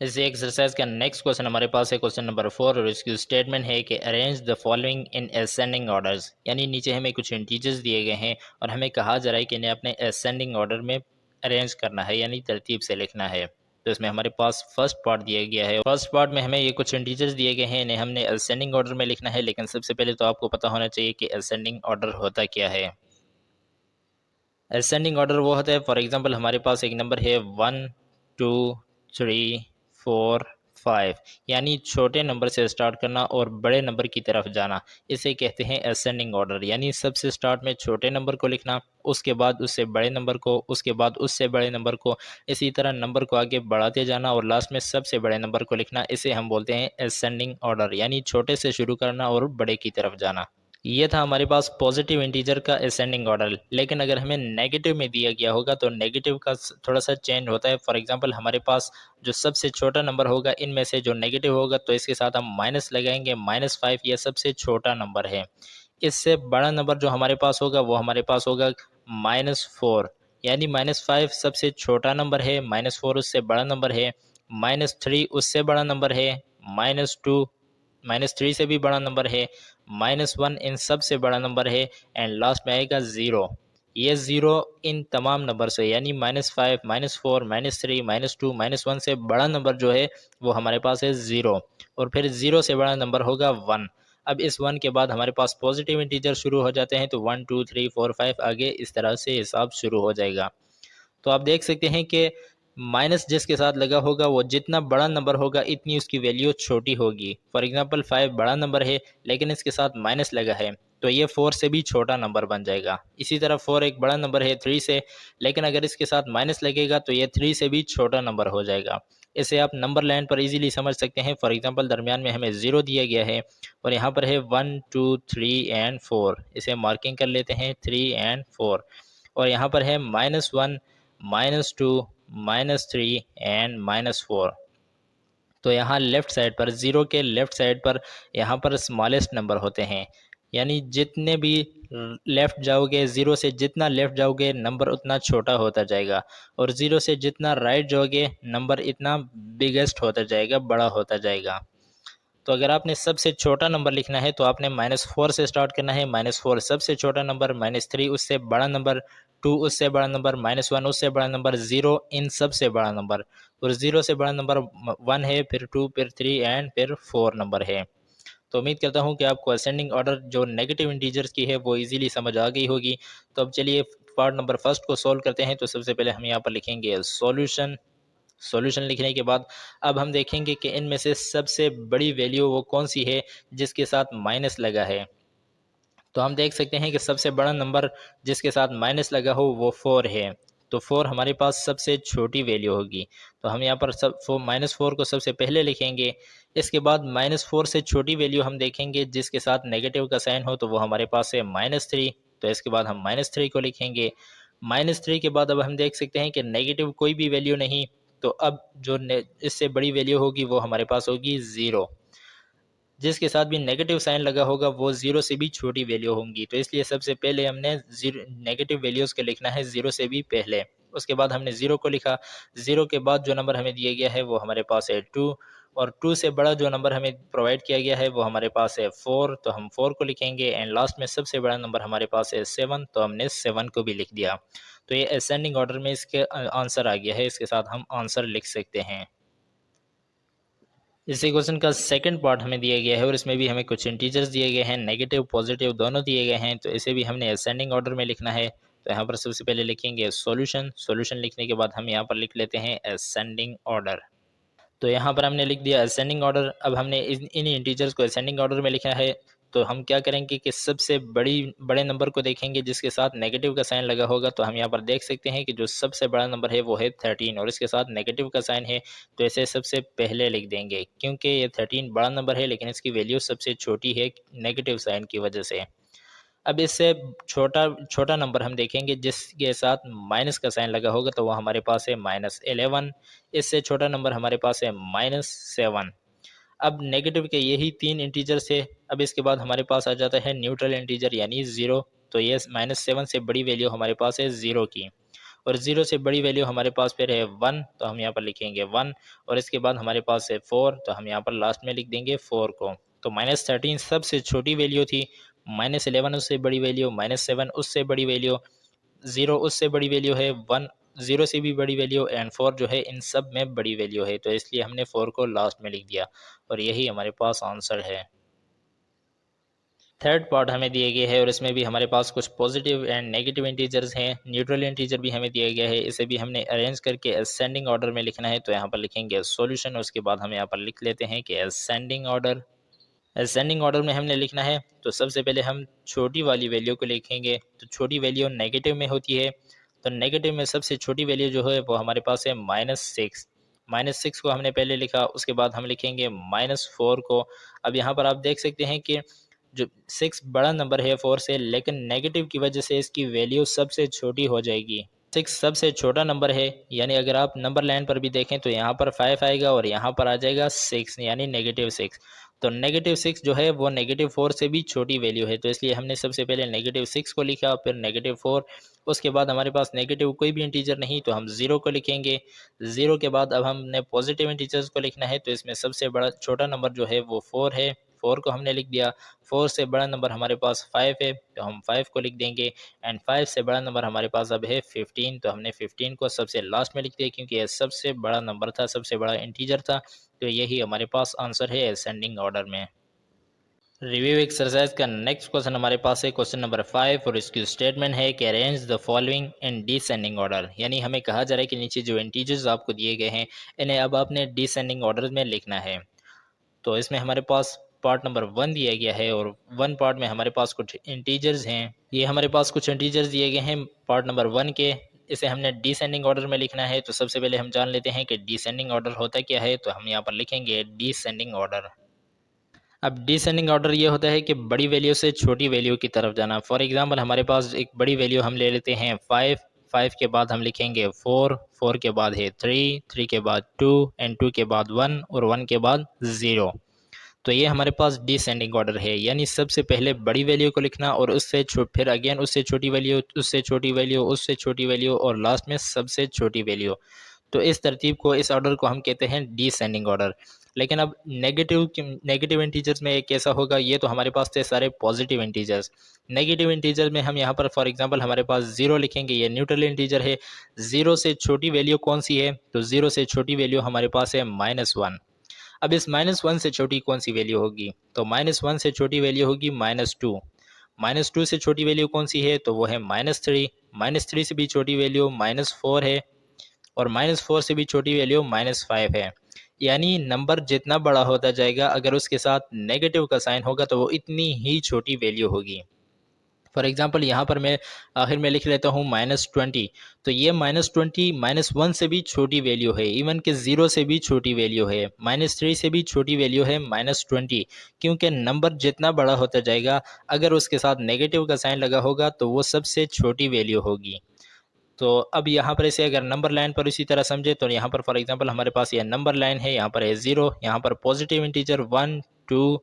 इस एक्सरसाइज का नेक्स्ट क्वेश्चन हमारे पास है क्वेश्चन नंबर 4, और इसकी स्टेटमेंट है कि arrange the following in ascending orders. यानी नीचे हमें कुछ इंटीजर्स दिए गए हैं और हमें कहा जा रहा है कि इन्हें अपने असेंडिंग ऑर्डर में अरेंज करना है, यानी तरतीब से लिखना है। तो इसमें हमारे पास फर्स्ट पार्ट दिया गया है। फर्स्ट पार्ट में हमें ये कुछ इंटीजर्स दिए गए हैं, इन्हें हमने असेंडिंग ऑर्डर में लिखना है। लेकिन सबसे पहले तो आपको पता होना चाहिए कि असेंडिंग ऑर्डर होता क्या है। असेंडिंग ऑर्डर वो होता है, फॉर एग्जांपल हमारे पास एक नंबर है 1, 2, 3, 4, 5, यानी छोटे नंबर से स्टार्ट करना और बड़े नंबर की तरफ जाना, इसे कहते हैं असेंडिंग ऑर्डर। यानी सबसे स्टार्ट में छोटे नंबर को लिखना, उसके बाद उससे बड़े नंबर को, उसके बाद उससे बड़े नंबर को, इसी तरह नंबर को आगे बढ़ाते जाना और लास्ट में सबसे बड़े नंबर को लिखना, इसे हम बोलते हैं असेंडिंग ऑर्डर। यानी छोटे से शुरू करना और बड़े की तरफ जाना। ये था हमारे पास पॉजिटिव इंटीजर का असेंडिंग ऑर्डर। लेकिन अगर हमें नेगेटिव में दिया गया होगा तो नेगेटिव का थोड़ा सा चेंज होता है। फॉर एग्जांपल हमारे पास जो सबसे छोटा नंबर होगा इनमें से जो नेगेटिव होगा, तो इसके साथ हम माइनस लगाएंगे। -5 ये सबसे छोटा नंबर है। इससे बड़ा नंबर जो हमारे पास होगा वो हमारे पास होगा -4। यानी -5 सबसे छोटा नंबर है, -4 उससे बड़ा नंबर है, -3 उससे बड़ा नंबर है, -2 -3 से भी बड़ा नंबर है, -1 इन सबसे बड़ा नंबर है, एंड लास्ट में आएगा 0। ये 0 इन तमाम नंबर से, यानी -5, -4, -3, -2, -1 से बड़ा नंबर जो है वो हमारे पास है 0। और फिर 0 से बड़ा नंबर होगा 1। अब इस 1 के बाद हमारे पास पॉजिटिव इंटीजर शुरू हो जाते हैं, तो 1, 2, 3, 4, 5 आगे इस तरह से हिसाब शुरू हो जाएगा। तो आप देख सकते हैं कि माइनस जिसके साथ लगा होगा वो जितना बड़ा नंबर होगा इतनी उसकी वैल्यू छोटी होगी। फॉर एग्जांपल 5 बड़ा नंबर है लेकिन इसके साथ माइनस लगा है, तो ये 4 से भी छोटा नंबर बन जाएगा। इसी तरह 4 एक बड़ा नंबर है 3 से, लेकिन अगर इसके साथ माइनस लगेगा तो ये 3 से भी छोटा नंबर हो जाएगा। इसे आप नंबर लाइन पर इजीली समझ सकते हैं। फॉर एग्जांपल दरमियान में हमें 0 दिया गया है और यहाँ पर है 1, 2, 3 एंड 4। इसे मार्किंग कर लेते हैं 3 एंड 4। और यहाँ पर है -1, -2, -3 एंड -4। तो यहाँ लेफ्ट साइड पर 0 के लेफ्ट साइड पर यहाँ पर स्मॉलेस्ट नंबर होते हैं। यानी जितने भी लेफ्ट जाओगे, 0 से जितना लेफ्ट जाओगे नंबर उतना छोटा होता जाएगा, और 0 से जितना राइट जाओगे नंबर इतना बिगेस्ट होता जाएगा, बड़ा होता जाएगा। तो अगर आपने सबसे छोटा नंबर लिखना है तो आपने -4 से स्टार्ट करना है। -4 सबसे छोटा नंबर, -3 उससे बड़ा नंबर, 2 उससे बड़ा नंबर, -1 उससे बड़ा नंबर, 0 इन सबसे बड़ा नंबर, और 0 से बड़ा नंबर 1 है, फिर 2, फिर 3 एंड फिर 4 नंबर है। तो उम्मीद करता हूँ कि आपको असेंडिंग ऑर्डर जो नेगेटिव इंटीजर्स की है वो इजीली समझ आ गई होगी। तो अब चलिए पार्ट नंबर फर्स्ट को सॉल्व करते हैं। तो सबसे पहले हम यहाँ पर लिखेंगे सॉल्यूशन। सॉल्यूशन लिखने के बाद अब हम देखेंगे कि इनमें से सबसे बड़ी वैल्यू वो कौन सी है जिसके साथ माइनस लगा है। तो हम देख सकते हैं कि सबसे बड़ा नंबर जिसके साथ माइनस लगा हो वो 4 है। तो 4 हमारे पास सबसे छोटी वैल्यू होगी। तो हम यहाँ पर सब -4 को सबसे पहले लिखेंगे। इसके बाद -4 से छोटी वैल्यू हम देखेंगे जिसके साथ नेगेटिव का साइन हो, तो वो हमारे पास है -3। तो इसके बाद हम -3 को लिखेंगे। -3 के बाद अब हम देख सकते हैं कि नेगेटिव कोई भी वैल्यू नहीं, तो अब जो इससे बड़ी वैल्यू होगी वो हमारे पास होगी 0। जिसके साथ भी नेगेटिव साइन लगा होगा वो 0 से भी छोटी वैल्यू होंगी। तो इसलिए सबसे पहले हमने जीरो नेगेटिव वैल्यूज़ को लिखना है 0 से भी पहले। उसके बाद हमने 0 को लिखा। 0 के बाद जो नंबर हमें दिया गया है वो हमारे पास है 2, और 2 से बड़ा जो नंबर हमें प्रोवाइड किया गया है वो हमारे पास है 4। तो हम 4 को लिखेंगे। एंड लास्ट में सबसे बड़ा नंबर हमारे पास है 7, तो हमने 7 को भी लिख दिया। तो ये असेंडिंग ऑर्डर में इसके आंसर आ गया है। इसके साथ हम आंसर लिख सकते हैं। इसी क्वेश्चन का सेकंड पार्ट हमें दिया गया है और इसमें भी हमें कुछ इंटीजर्स दिए गए हैं, नेगेटिव पॉजिटिव दोनों दिए गए हैं। तो इसे भी हमने असेंडिंग ऑर्डर में लिखना है। तो यहाँ पर सबसे पहले लिखेंगे सॉल्यूशन। सॉल्यूशन लिखने के बाद हम यहाँ पर लिख लेते हैं असेंडिंग ऑर्डर। तो यहाँ पर हमने लिख दिया असेंडिंग ऑर्डर। अब हमने इन इंटीजर्स को असेंडिंग ऑर्डर में लिखा है। तो हम क्या करेंगे कि सबसे बड़े नंबर को देखेंगे जिसके साथ नेगेटिव का साइन लगा होगा। तो हम यहाँ पर देख सकते हैं कि जो सबसे बड़ा नंबर है वो है 13 और इसके साथ नेगेटिव का साइन है। तो इसे सबसे पहले लिख देंगे क्योंकि ये 13 बड़ा नंबर है लेकिन इसकी वैल्यू सबसे छोटी है नेगेटिव साइन की वजह से। अब इससे छोटा छोटा नंबर हम देखेंगे जिसके साथ माइनस का साइन लगा होगा, तो वो हमारे पास है -11। इससे छोटा नंबर हमारे पास है -7। अब नेगेटिव के यही 3 इंटीजर्स है। अब इसके बाद हमारे पास आ जाता है न्यूट्रल इंटीजर यानी 0। तो ये -7 से बड़ी वैल्यू हमारे पास है 0 की, और 0 से बड़ी वैल्यू हमारे पास फिर है 1। तो हम यहाँ पर लिखेंगे 1, और इसके बाद हमारे पास है 4। तो हम यहाँ पर लास्ट में लिख देंगे 4 को। तो -13 सबसे छोटी वैल्यू थी, -11 उससे बड़ी वैल्यू, -7 उससे बड़ी वैल्यू, 0 उससे बड़ी वैल्यू है, 1 0 से भी बड़ी वैल्यू, एंड 4 जो है इन सब में बड़ी वैल्यू है। तो इसलिए हमने 4 को लास्ट में लिख दिया और यही हमारे पास आंसर है। थर्ड पार्ट हमें दिए गए है और इसमें भी हमारे पास कुछ पॉजिटिव एंड नेगेटिव इंटीजर्स हैं। न्यूट्रल इंटीजर भी हमें दिया गया है, इसे भी हमने अरेंज करके असेंडिंग ऑर्डर में लिखना है। तो यहाँ पर लिखेंगे सॉल्यूशन, उसके बाद हम यहाँ पर लिख लेते हैं कि असेंडिंग ऑर्डर। असेंडिंग ऑर्डर में हमने लिखना है तो सबसे पहले हम छोटी वाली वैल्यू को लिखेंगे। तो छोटी वैल्यू नेगेटिव में होती है। तो नेगेटिव में सबसे छोटी वैल्यू जो है वो हमारे पास है -6। -6 को हमने पहले लिखा, उसके बाद हम लिखेंगे -4 को। अब यहाँ पर आप देख सकते हैं कि जो 6 बड़ा नंबर है 4 से, लेकिन नेगेटिव की वजह से इसकी वैल्यू सबसे छोटी हो जाएगी। 6 सबसे छोटा नंबर है, यानी अगर आप नंबर लाइन पर भी देखें तो यहाँ पर 5 आएगा और यहाँ पर आ जाएगा 6 यानी -6। तो -6 जो है वो -4 से भी छोटी वैल्यू है। तो इसलिए हमने सबसे पहले -6 को लिखा, फिर -4। उसके बाद हमारे पास नेगेटिव कोई भी इंटीजर नहीं, तो हम 0 को लिखेंगे। 0 के बाद अब हमने पॉजिटिव इंटीजर्स को लिखना है। तो इसमें सबसे बड़ा छोटा नंबर जो है वो 4 है, 4 को हमने लिख दिया। 4 से बड़ा नंबर हमारे पास 5 है, तो हम 5 को लिख देंगे। एंड 5 से बड़ा नंबर हमारे पास अब है 15। तो हमने 15 को सबसे लास्ट में लिख दिया क्योंकि यह सबसे बड़ा नंबर था, सबसे बड़ा इंटीजर था। तो यही हमारे पास आंसर है असेंडिंग ऑर्डर में। रिव्यू एक्सरसाइज का नेक्स्ट क्वेश्चन हमारे पास है क्वेश्चन नंबर 5, और इसकी स्टेटमेंट है कि arrange the following in descending order. यानी हमें कहा जा रहा है कि नीचे जो इंटीजर्स आपको दिए गए हैं इन्हें अब आपने डिसेंडिंग ऑर्डर में लिखना है। तो इसमें हमारे पास पार्ट नंबर 1 दिया गया है और 1 पार्ट में हमारे पास कुछ इंटीजर्स हैं। ये हमारे पास कुछ इंटीजर्स दिए गए हैं पार्ट नंबर 1 के। इसे हमने डिसेंडिंग ऑर्डर में लिखना है। तो सबसे पहले हम जान लेते हैं कि डिसेंडिंग ऑर्डर होता क्या है। तो हम यहाँ पर लिखेंगे डिसेंडिंग ऑर्डर। अब डिसेंडिंग ऑर्डर ये होता है कि बड़ी वैल्यू से छोटी वैल्यू की तरफ जाना। फॉर एग्जांपल हमारे पास एक बड़ी वैल्यू हम ले लेते हैं 5। 5 के बाद हम लिखेंगे 4। 4 के बाद है 3। 3 के बाद 2 एंड 2 के बाद 1 और 1 के बाद 0। तो ये हमारे पास डिसेंडिंग ऑर्डर है, यानी सबसे पहले बड़ी वैल्यू को लिखना और फिर अगेन उससे छोटी वैल्यू, उससे छोटी वैल्यू, उससे छोटी वैल्यू और लास्ट में सबसे छोटी वैल्यू। तो इस तरतीब को, इस ऑर्डर को हम कहते हैं डिसेंडिंग ऑर्डर। लेकिन अब नेगेटिव इंटीजर्स में कैसा होगा, ये तो हमारे पास थे सारे पॉजिटिव इंटीजर्स। नेगेटिव इंटीजर में हम यहाँ पर फॉर एग्जांपल हमारे पास 0 लिखेंगे, ये न्यूट्रल इंटीजर है। 0 से छोटी वैल्यू कौन सी है, तो 0 से छोटी वैल्यू हमारे पास है -1। अब इस -1 से छोटी कौन सी वैल्यू होगी, तो -1 से छोटी वैल्यू होगी -2। -2 से छोटी वैल्यू कौन सी है, तो वो है -3। -3 से भी छोटी वैल्यू -4 है, और -4 से भी छोटी वैल्यू -5 है। यानी नंबर जितना बड़ा होता जाएगा, अगर उसके साथ नेगेटिव का साइन होगा तो वो इतनी ही छोटी वैल्यू होगी। फॉर एग्जाम्पल यहाँ पर मैं आखिर में लिख लेता हूँ -20। तो ये -20 -1 से भी छोटी वैल्यू है, इवन कि 0 से भी छोटी वैल्यू है, -3 से भी छोटी वैल्यू है -20। क्योंकि नंबर जितना बड़ा होता जाएगा, अगर उसके साथ नेगेटिव का साइन लगा होगा तो वो सबसे छोटी वैल्यू होगी। तो अब यहाँ पर इसे अगर नंबर लाइन पर इसी तरह समझे तो यहाँ पर फॉर एग्जांपल हमारे पास ये नंबर लाइन है, यहाँ पर है 0, यहाँ पर पॉजिटिव इंटीजर 1 2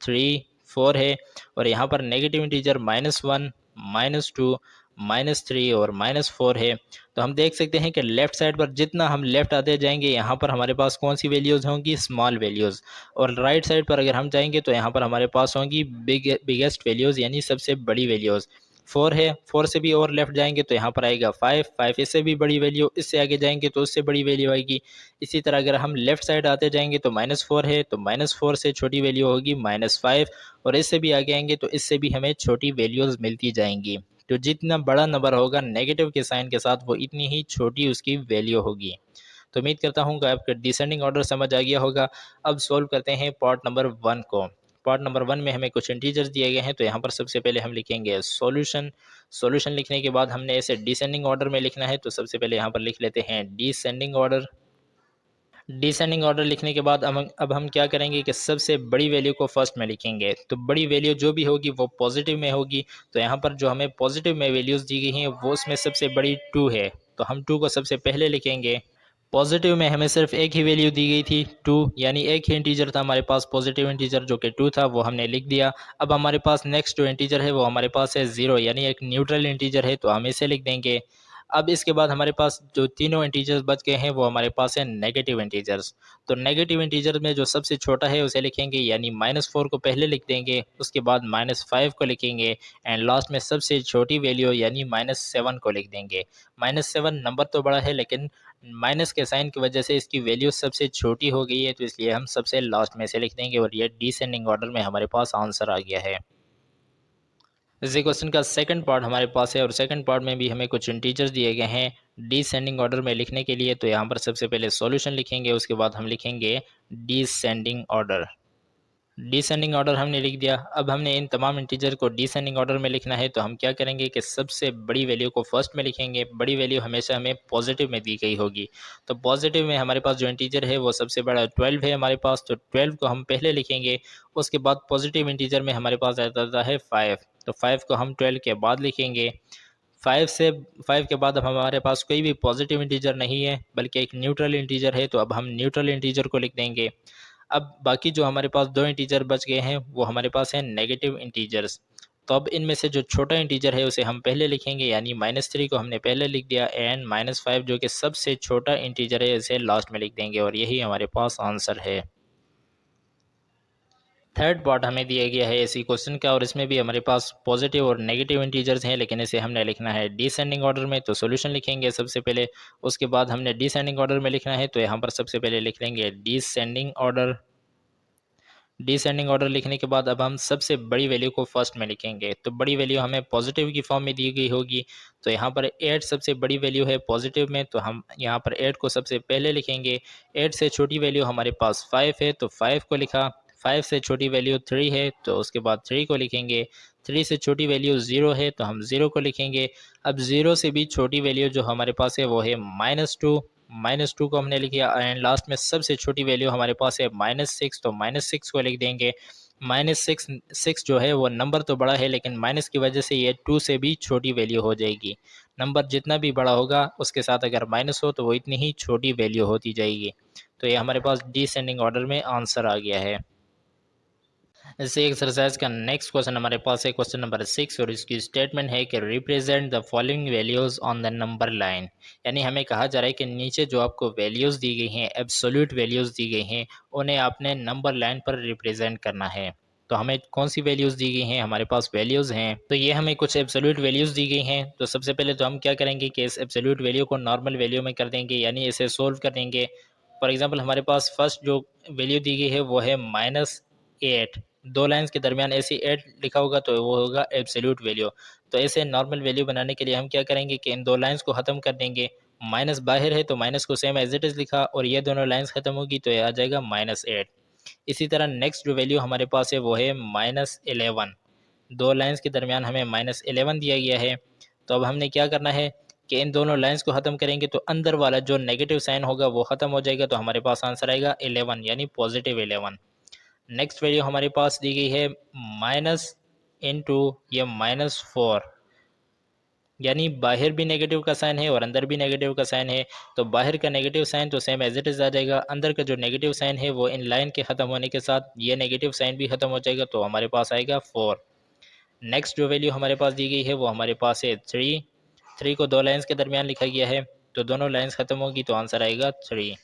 3 4 है, और यहाँ पर नेगेटिव इंटीजर -1 -2 -3 और -4 है। तो हम देख सकते हैं कि लेफ्ट साइड पर जितना हम लेफ्ट आते जाएंगे, यहाँ पर हमारे पास कौन सी वैल्यूज़ होंगी, स्मॉल वैल्यूज़, और राइट साइड पर अगर हम जाएंगे तो यहाँ पर हमारे पास होंगी बिगेस्ट वैल्यूज़, यानी सबसे बड़ी वैल्यूज़। 4 है, 4 से भी और लेफ्ट जाएंगे तो यहाँ पर आएगा 5, 5 इससे भी बड़ी वैल्यू, इससे आगे जाएंगे तो उससे बड़ी वैल्यू आएगी। इसी तरह अगर हम लेफ्ट साइड आते जाएंगे तो -4 है, तो -4 से छोटी वैल्यू होगी -5, और इससे भी आगे आएंगे तो इससे भी हमें छोटी वैल्यूज़ मिलती जाएंगी। तो जितना बड़ा नंबर होगा नेगेटिव के साइन के साथ, वो इतनी ही छोटी उसकी वैल्यू होगी। तो उम्मीद करता हूँ कि आपका डिसेंडिंग ऑर्डर समझ आ गया होगा। अब सॉल्व करते हैं पार्ट नंबर 1 को। पार्ट नंबर 1 में हमें कुछ इंटीजर्स दिए गए हैं, तो यहाँ पर सबसे पहले हम लिखेंगे सॉल्यूशन। सॉल्यूशन लिखने के बाद हमने इसे डिसेंडिंग ऑर्डर में लिखना है, तो सबसे पहले यहाँ पर लिख लेते हैं डिसेंडिंग ऑर्डर। डिसेंडिंग ऑर्डर लिखने के बाद अब हम क्या करेंगे कि सबसे बड़ी वैल्यू को फर्स्ट में लिखेंगे। तो बड़ी वैल्यू जो भी होगी वो पॉजिटिव में होगी, तो यहाँ पर जो हमें पॉजिटिव में वैल्यूज़ दी गई हैं वो उसमें सबसे बड़ी 2 है, तो हम 2 को सबसे पहले लिखेंगे। पॉजिटिव में हमें सिर्फ एक ही वैल्यू दी गई थी 2, यानी एक ही इंटीजर था हमारे पास पॉजिटिव इंटीजर जो कि 2 था, वो हमने लिख दिया। अब हमारे पास नेक्स्ट जो इंटीजर है वो हमारे पास है 0, यानी एक न्यूट्रल इंटीजर है, तो हम इसे लिख देंगे। अब इसके बाद हमारे पास जो तीनों इंटीजर्स बच गए हैं वो हमारे पास है नेगेटिव इंटीजर्स। तो नेगेटिव इंटीजर में जो सबसे छोटा है उसे लिखेंगे, यानी -4 को पहले लिख देंगे, उसके बाद -5 को लिखेंगे, एंड लास्ट में सबसे छोटी वैल्यू यानी -7 को लिख देंगे। -7 नंबर तो बड़ा है, लेकिन माइनस के साइन की वजह से इसकी वैल्यू सबसे छोटी हो गई है, तो इसलिए हम सबसे लास्ट में से लिख देंगे, और ये डिसेंडिंग ऑर्डर में हमारे पास आंसर आ गया है। इसी क्वेश्चन का सेकंड पार्ट हमारे पास है, और सेकंड पार्ट में भी हमें कुछ इंटीजर्स दिए गए हैं डिसेंडिंग ऑर्डर में लिखने के लिए। तो यहाँ पर सबसे पहले सॉल्यूशन लिखेंगे, उसके बाद हम लिखेंगे डिसेंडिंग ऑर्डर। डिसेंडिंग ऑर्डर हमने लिख दिया। अब हमने इन तमाम इंटीजर को डिसेंडिंग ऑर्डर में लिखना है, तो हम क्या करेंगे कि सबसे बड़ी वैल्यू को फर्स्ट में लिखेंगे। बड़ी वैल्यू हमेशा हमें पॉजिटिव में दी गई होगी, तो पॉजिटिव में हमारे पास जो इंटीजर है वो सबसे बड़ा 12 है हमारे पास, तो 12 को हम पहले लिखेंगे। उसके बाद पॉजिटिव इंटीजर में हमारे पास आ जाता है 5, तो 5 को हम 12 के बाद लिखेंगे। 5 के बाद अब हमारे पास कोई भी पॉजिटिव इंटीजर नहीं है, बल्कि एक न्यूट्रल इंटीजर है, तो अब हम न्यूट्रल इंटीजर को लिख देंगे। अब बाकी जो हमारे पास दो इंटीजर बच गए हैं वो हमारे पास हैं नेगेटिव इंटीजर्स। तो अब इनमें से जो छोटा इंटीजर है उसे हम पहले लिखेंगे, यानी -3 को हमने पहले लिख दिया, एंड -5 जो कि सबसे छोटा इंटीजर है इसे लास्ट में लिख देंगे, और यही हमारे पास आंसर है। थर्ड पार्ट हमें दिया गया है इसी क्वेश्चन का, और इसमें भी हमारे पास पॉजिटिव और नेगेटिव इंटीजर्स हैं, लेकिन इसे हमने लिखना है डिसेंडिंग ऑर्डर में। तो सॉल्यूशन लिखेंगे सबसे पहले, उसके बाद हमने डिसेंडिंग ऑर्डर में लिखना है, तो यहाँ पर सबसे पहले लिख लेंगे डिसेंडिंग ऑर्डर। डिसेंडिंग ऑर्डर लिखने के बाद अब हम सबसे बड़ी वैल्यू को फर्स्ट में लिखेंगे। तो बड़ी वैल्यू हमें पॉजिटिव की फॉर्म में दी गई होगी, तो यहाँ पर 8 सबसे बड़ी वैल्यू है पॉजिटिव में, तो हम यहाँ पर 8 को सबसे पहले लिखेंगे। 8 से छोटी वैल्यू हमारे पास 5 है, तो 5 को लिखा। 5 से छोटी वैल्यू 3 है, तो उसके बाद 3 को लिखेंगे। 3 से छोटी वैल्यू 0 है, तो हम 0 को लिखेंगे। अब 0 से भी छोटी वैल्यू जो हमारे पास है वो है -2। -2 को हमने लिख दिया, एंड लास्ट में सबसे छोटी वैल्यू हमारे पास है -6, तो -6 को लिख देंगे। -6 जो है वो नंबर तो बड़ा है, लेकिन माइनस की वजह से ये 2 से भी छोटी वैल्यू हो जाएगी। नंबर जितना भी बड़ा होगा उसके साथ अगर माइनस हो तो वो इतनी ही छोटी वैल्यू होती जाएगी। तो ये हमारे पास डिसेंडिंग ऑर्डर में आंसर आ गया है। इसी एक्सरसाइज का नेक्स्ट क्वेश्चन हमारे पास है क्वेश्चन नंबर 6, और इसकी स्टेटमेंट है कि represent the following values on the number line. यानी हमें कहा जा रहा है कि नीचे जो आपको वैल्यूज दी गई हैं, एब्सोल्यूट वैल्यूज दी गई हैं, उन्हें आपने नंबर लाइन पर रिप्रेजेंट करना है। तो हमें कौन सी वैल्यूज दी गई हैं, हमारे पास वैल्यूज हैं, तो ये हमें कुछ एब्सोल्यूट वैल्यूज दी गई हैं। तो सबसे पहले तो हम क्या करेंगे कि इस एब्सोल्यूट वैल्यू को नॉर्मल वैल्यू में कर देंगे, यानी इसे सोल्व कर देंगे। फॉर एग्जांपल हमारे पास फर्स्ट जो वैल्यू दी गई है वो है -8। दो लाइंस के दरमियान ऐसी 8 लिखा होगा तो वो होगा एब्सोल्यूट वैल्यू। तो ऐसे नॉर्मल वैल्यू बनाने के लिए हम क्या करेंगे कि इन दो लाइंस को ख़त्म कर देंगे। माइनस बाहर है तो माइनस को सेम एज इट इज़ लिखा, और ये दोनों लाइंस ख़त्म होगी तो ये आ जाएगा -8। इसी तरह नेक्स्ट जो वैल्यू हमारे पास है वो है -11। दो लाइंस के दरमियान हमें -11 दिया गया है। तो अब हमने क्या करना है कि इन दोनों लाइंस को ख़त्म करेंगे तो अंदर वाला जो नेगेटिव साइन होगा वो ख़त्म हो जाएगा, तो हमारे पास आंसर आएगा 11 यानी +11। नेक्स्ट वैल्यू हमारे पास दी गई है माइनस इंटू ये -4, यानी बाहर भी नेगेटिव का साइन है और अंदर भी नेगेटिव का साइन है। तो बाहर का नेगेटिव साइन तो सेम एज इट इज़ आ जाएगा, अंदर का जो नेगेटिव साइन है वो इन लाइन के ख़त्म होने के साथ ये नेगेटिव साइन भी ख़त्म हो जाएगा, तो हमारे पास आएगा 4। नेक्स्ट जो वैल्यू हमारे पास दी गई है वो हमारे पास है 3। 3 को दो लाइंस के दरमियान लिखा गया है, तो दोनों लाइंस ख़त्म होगी तो आंसर आएगा 3।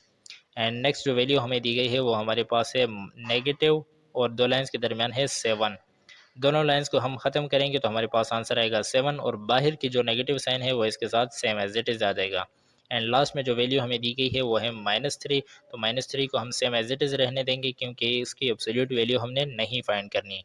एंड नेक्स्ट जो वैल्यू हमें दी गई है वो हमारे पास है नेगेटिव और दो लाइंस के दरमियान है 7। दोनों लाइंस को हम ख़त्म करेंगे तो हमारे पास आंसर आएगा 7 और बाहर की जो नेगेटिव साइन है वो इसके साथ सेम एज इट इज़ आ जाएगा। एंड लास्ट में जो वैल्यू हमें दी गई है वो है -3। तो -3 को हम सेम एज इट इज़ रहने देंगे क्योंकि इसकी एब्सोल्यूट वैल्यू हमने नहीं फाइंड करनी।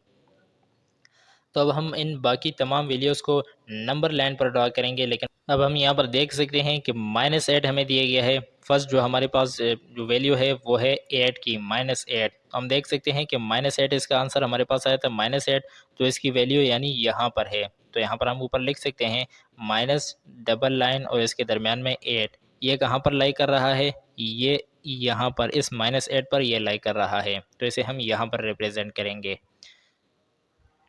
तो अब हम इन बाकी तमाम वैल्यूज़ को नंबर लाइन पर ड्रा करेंगे, लेकिन अब हम यहाँ पर देख सकते हैं कि -8 हमें दिया गया है। फर्स्ट जो हमारे पास जो वैल्यू है वो है 8 की, -8। तो हम देख सकते हैं कि -8 इसका आंसर हमारे पास आया था -8, तो इसकी वैल्यू यानी यहाँ पर है। तो यहाँ पर हम ऊपर लिख सकते हैं माइनस डबल लाइन और इसके दरमियान में 8। ये कहाँ पर लाई कर रहा है? ये यहाँ पर इस -8 पर ये लाई कर रहा है, तो इसे हम यहाँ पर रिप्रेजेंट करेंगे।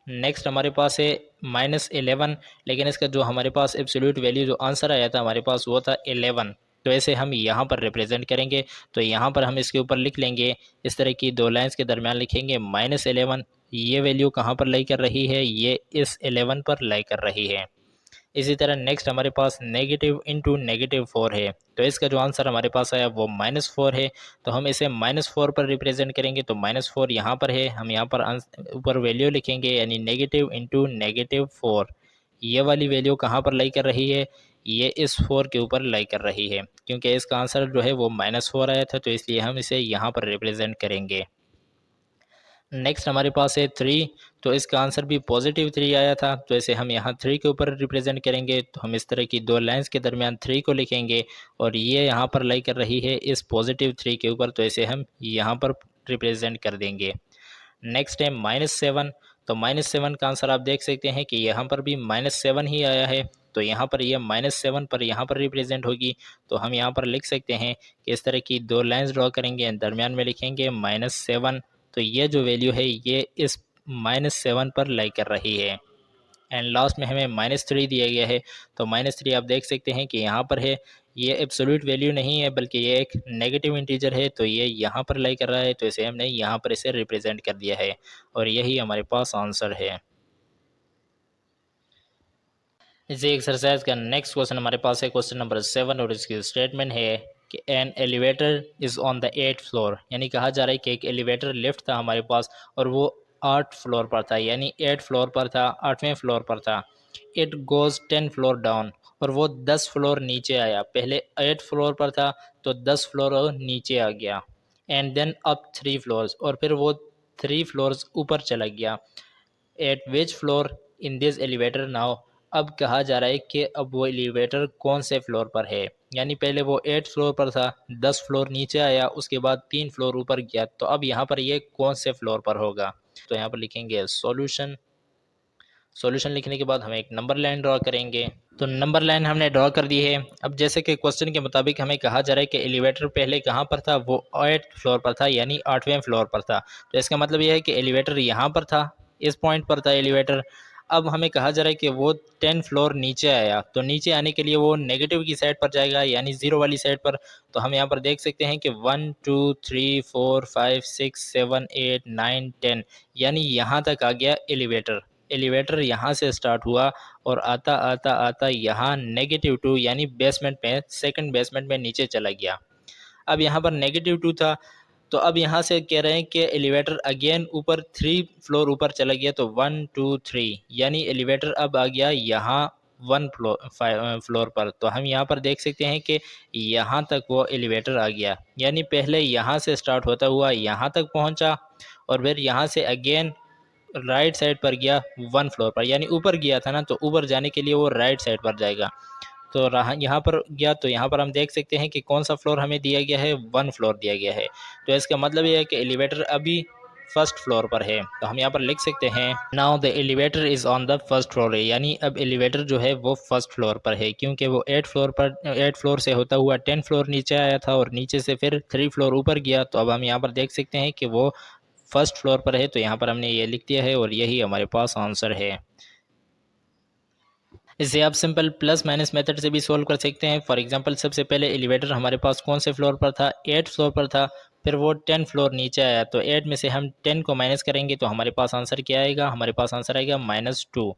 नेक्स्ट हमारे पास है -11, लेकिन इसका जो हमारे पास एब्सोल्यूट वैल्यू जो आंसर आया था हमारे पास वो था 11, तो ऐसे हम यहाँ पर रिप्रेजेंट करेंगे। तो यहाँ पर हम इसके ऊपर लिख लेंगे, इस तरह की दो लाइंस के दरमियान लिखेंगे -11। ये वैल्यू कहाँ पर लाई कर रही है? ये इस 11 पर लाई कर रही है। इसी तरह नेक्स्ट हमारे पास नेगेटिव इंटू -4 है, तो इसका जो आंसर हमारे पास आया वो -4 है। तो हम इसे -4 पर रिप्रेजेंट करेंगे, तो -4 यहाँ पर है, हम यहाँ पर ऊपर वैल्यू लिखेंगे यानी नेगेटिव इंटू -4। ये वाली वैल्यू कहाँ पर लाई कर रही है? ये इस 4 के ऊपर लाई कर रही है, क्योंकि इसका आंसर जो है वो -4 आया था, तो इसलिए हम इसे यहाँ पर रिप्रेजेंट करेंगे। नेक्स्ट हमारे पास है 3, तो इसका आंसर भी +3 आया था, तो इसे हम यहाँ 3 के ऊपर रिप्रेजेंट करेंगे। तो हम इस तरह की दो लाइंस के दरमियान 3 को लिखेंगे और ये यहाँ पर लाई कर रही है इस +3 के ऊपर, तो इसे हम यहाँ पर रिप्रेजेंट कर देंगे। नेक्स्ट है -7, तो -7 का आंसर आप देख सकते हैं कि यहाँ पर भी -7 ही आया है, तो यहाँ पर ये -7 पर यहाँ पर रिप्रेजेंट होगी। तो हम यहाँ पर लिख सकते हैं कि इस तरह की दो लाइंस ड्रॉ करेंगे, दरमियान में लिखेंगे -7। तो ये जो वैल्यू है ये इस -7 पर लाई कर रही है। एंड लास्ट में हमें -3 दिया गया है, तो -3 आप देख सकते हैं कि यहाँ पर है। ये एब्सोल्यूट वैल्यू नहीं है बल्कि ये एक नेगेटिव इंटीजर है, तो ये यहाँ पर लाई कर रहा है, तो इसे हमने यहाँ पर इसे रिप्रेजेंट कर दिया है और यही हमारे पास आंसर है। इसी एक्सरसाइज का नेक्स्ट क्वेश्चन हमारे पास है क्वेश्चन नंबर 7 और इसकी स्टेटमेंट है कि an elevator is on the 8th floor, यानी कहा जा रहा है कि एक एलिवेटर लिफ्ट था हमारे पास और वो 8 फ्लोर पर था, यानी 8 फ्लोर पर था, 8वें फ्लोर पर था। इट गोज़ 10 फ्लोर डाउन, और वो 10 फ्लोर नीचे आया। पहले 8 फ्लोर पर था तो 10 फ्लोर और नीचे आ गया। एंड देन अप 3 फ्लोर्स, और फिर वो 3 फ्लोर्स ऊपर चला गया। Eight which floor in this elevator now, अब कहा जा रहा है कि अब वो एलिवेटर कौन से फ्लोर पर है, यानी पहले वो 8 फ्लोर पर था, 10 फ्लोर नीचे आया, उसके बाद 3 फ्लोर ऊपर गया, तो अब यहाँ पर ये कौन से फ्लोर पर होगा। तो यहाँ पर लिखेंगे सॉल्यूशन। सॉल्यूशन लिखने के बाद हम एक नंबर लाइन ड्रॉ करेंगे, तो नंबर लाइन हमने ड्रॉ कर दी है। अब जैसे कि क्वेश्चन के मुताबिक हमें कहा जा रहा है कि एलिवेटर पहले कहाँ पर था, वो 8 फ्लोर पर था, यानी 8वें फ्लोर पर था। तो इसका मतलब ये है कि एलिवेटर यहाँ पर था, इस पॉइंट पर था एलिवेटर। अब हमें कहा जा रहा है कि वो 10 फ्लोर नीचे आया, तो नीचे आने के लिए वो नेगेटिव की साइड पर जाएगा, यानी ज़ीरो वाली साइड पर। तो हम यहाँ पर देख सकते हैं कि 1 2 3 4 5 6 7 8 9 10, यानी यहाँ तक आ गया एलिवेटर। एलिवेटर यहाँ से स्टार्ट हुआ और आता आता आता यहाँ -2 यानी बेसमेंट में, सेकंड बेसमेंट में नीचे चला गया। अब यहाँ पर -2 था, तो अब यहाँ से कह रहे हैं कि एलिवेटर अगेन ऊपर 3 फ्लोर ऊपर चला गया, तो 1 2 3 यानी एलिवेटर अब आ गया यहाँ 1 फ्लोर पर। तो हम यहाँ पर देख सकते हैं कि यहाँ तक वो एलिवेटर आ गया, यानी पहले यहाँ से स्टार्ट होता हुआ यहाँ तक पहुँचा और फिर यहाँ से अगेन राइट साइड पर गया 1 फ्लोर पर, यानी ऊपर गया था ना, तो ऊपर जाने के लिए वो राइट साइड पर जाएगा। तो रहा यहाँ पर गया, तो यहाँ पर हम देख सकते हैं कि कौन सा फ्लोर हमें दिया गया है, 1 फ्लोर दिया गया है। तो इसका मतलब ये है कि एलिवेटर अभी फर्स्ट फ्लोर पर है। तो हम यहाँ पर लिख सकते हैं now the elevator is on the first floor है, यानी अब एलिवेटर जो है वो फर्स्ट फ्लोर पर है, क्योंकि वो 8 फ्लोर से होता हुआ 10 फ्लोर नीचे आया था और नीचे से फिर 3 फ्लोर ऊपर गया। तो अब हम यहाँ पर देख सकते हैं कि वो फर्स्ट फ्लोर पर है, तो यहाँ पर हमने ये लिख दिया है और यही हमारे पास आंसर है। इसे आप सिंपल प्लस माइनस मेथड से भी सोल्व कर सकते हैं। फॉर एग्जांपल सबसे पहले एलिवेटर हमारे पास कौन से फ्लोर पर था, 8 फ्लोर पर था, फिर वो 10 फ्लोर नीचे आया, तो 8 में से हम 10 को माइनस करेंगे तो हमारे पास आंसर क्या आएगा, हमारे पास आंसर आएगा -2।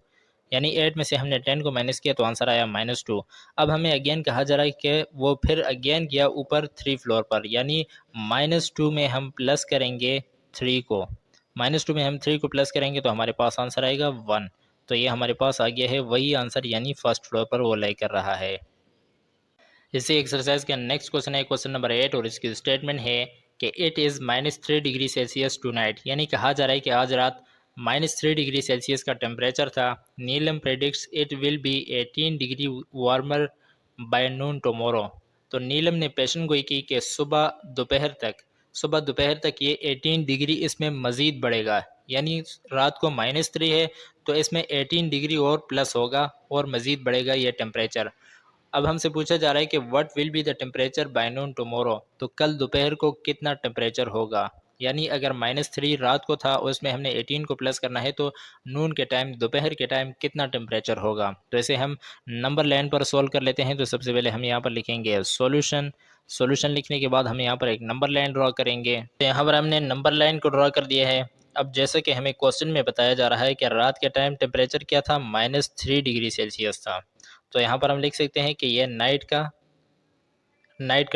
यानी 8 में से हमने 10 को माइनस किया तो आंसर आया -2। अब हमें अगेन कहा जा रहा है कि वो फिर अगेन गया ऊपर 3 फ्लोर पर, यानी -2 में हम प्लस करेंगे 3 को, -2 में हम 3 को प्लस करेंगे तो हमारे पास आंसर आएगा 1। तो ये हमारे पास आ गया है वही आंसर, यानी फर्स्ट फ्लोर पर वो लाई कर रहा है। इसी एक्सरसाइज का नेक्स्ट क्वेश्चन है क्वेश्चन नंबर 8 और इसकी स्टेटमेंट है कि it is -3 degree Celsius tonight, यानी कहा जा रहा है कि आज रात -3 डिग्री सेल्सियस का टेम्परेचर था। Neelam predicts it will be 18 degree warmer by noon tomorrow. तो नीलम ने पेशन गोई की कि सुबह दोपहर तक ये 18 डिग्री इसमें मज़ीद बढ़ेगा, यानी रात को -3 है तो इसमें 18 डिग्री और प्लस होगा और मज़ीद बढ़ेगा ये टेम्परेचर। अब हमसे पूछा जा रहा है कि what will be the temperature by noon tomorrow, तो कल दोपहर को कितना टेम्परेचर होगा, यानी अगर -3 रात को था और उसमें हमने 18 को प्लस करना है तो नून के टाइम दोपहर के टाइम कितना टेम्परेचर होगा। तो इसे हम नंबर लाइन पर सॉल्व कर लेते हैं। तो सबसे पहले हम यहाँ पर लिखेंगे सॉल्यूशन। सॉल्यूशन लिखने के बाद हम यहाँ पर एक नंबर लाइन ड्रॉ करेंगे। तो यहाँ पर हमने नंबर लाइन को ड्रॉ कर दिया है। अब जैसे कि हमें क्वेश्चन में बताया जा रहा है कि रात के टाइम टेम्परेचर क्या था, -3 डिग्री सेल्सियस था। तो यहाँ पर हम लिख सकते हैं कि ये नाइट का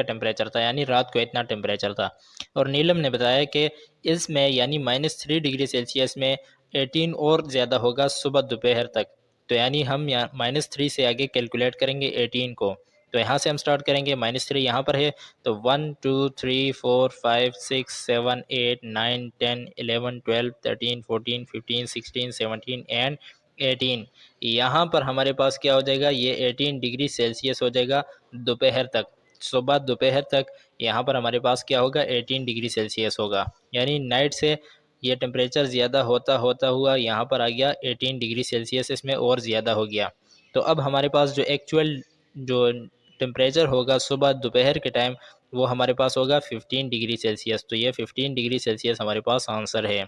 टेम्परेचर था, यानी रात को इतना टेम्परेचर था। और नीलम ने बताया कि इसमें यानी -3 डिग्री सेल्सियस में 18 और ज़्यादा होगा सुबह दोपहर तक। तो यानी हम यहाँ -3 से आगे कैलकुलेट करेंगे 18 को। तो यहाँ से हम स्टार्ट करेंगे, -3 यहाँ पर है तो 1 2 3 4 5 6 7 8 9 10 11 12 13 14 15 16 17 एंड 18। यहाँ पर हमारे पास क्या हो जाएगा, ये 18 डिग्री सेल्सियस हो जाएगा दोपहर तक। सुबह दोपहर तक यहाँ पर हमारे पास क्या होगा, 18 डिग्री सेल्सियस होगा, यानी नाइट से ये टेम्परेचर ज़्यादा होता होता हुआ यहाँ पर आ गया 18 डिग्री सेल्सियस, इसमें और ज़्यादा हो गया। तो अब हमारे पास जो एक्चुअल जो टेम्परेचर होगा सुबह दोपहर के टाइम वो हमारे पास होगा 15 डिग्री सेल्सियस। तो ये 15 डिग्री सेल्सियस हमारे पास आंसर है।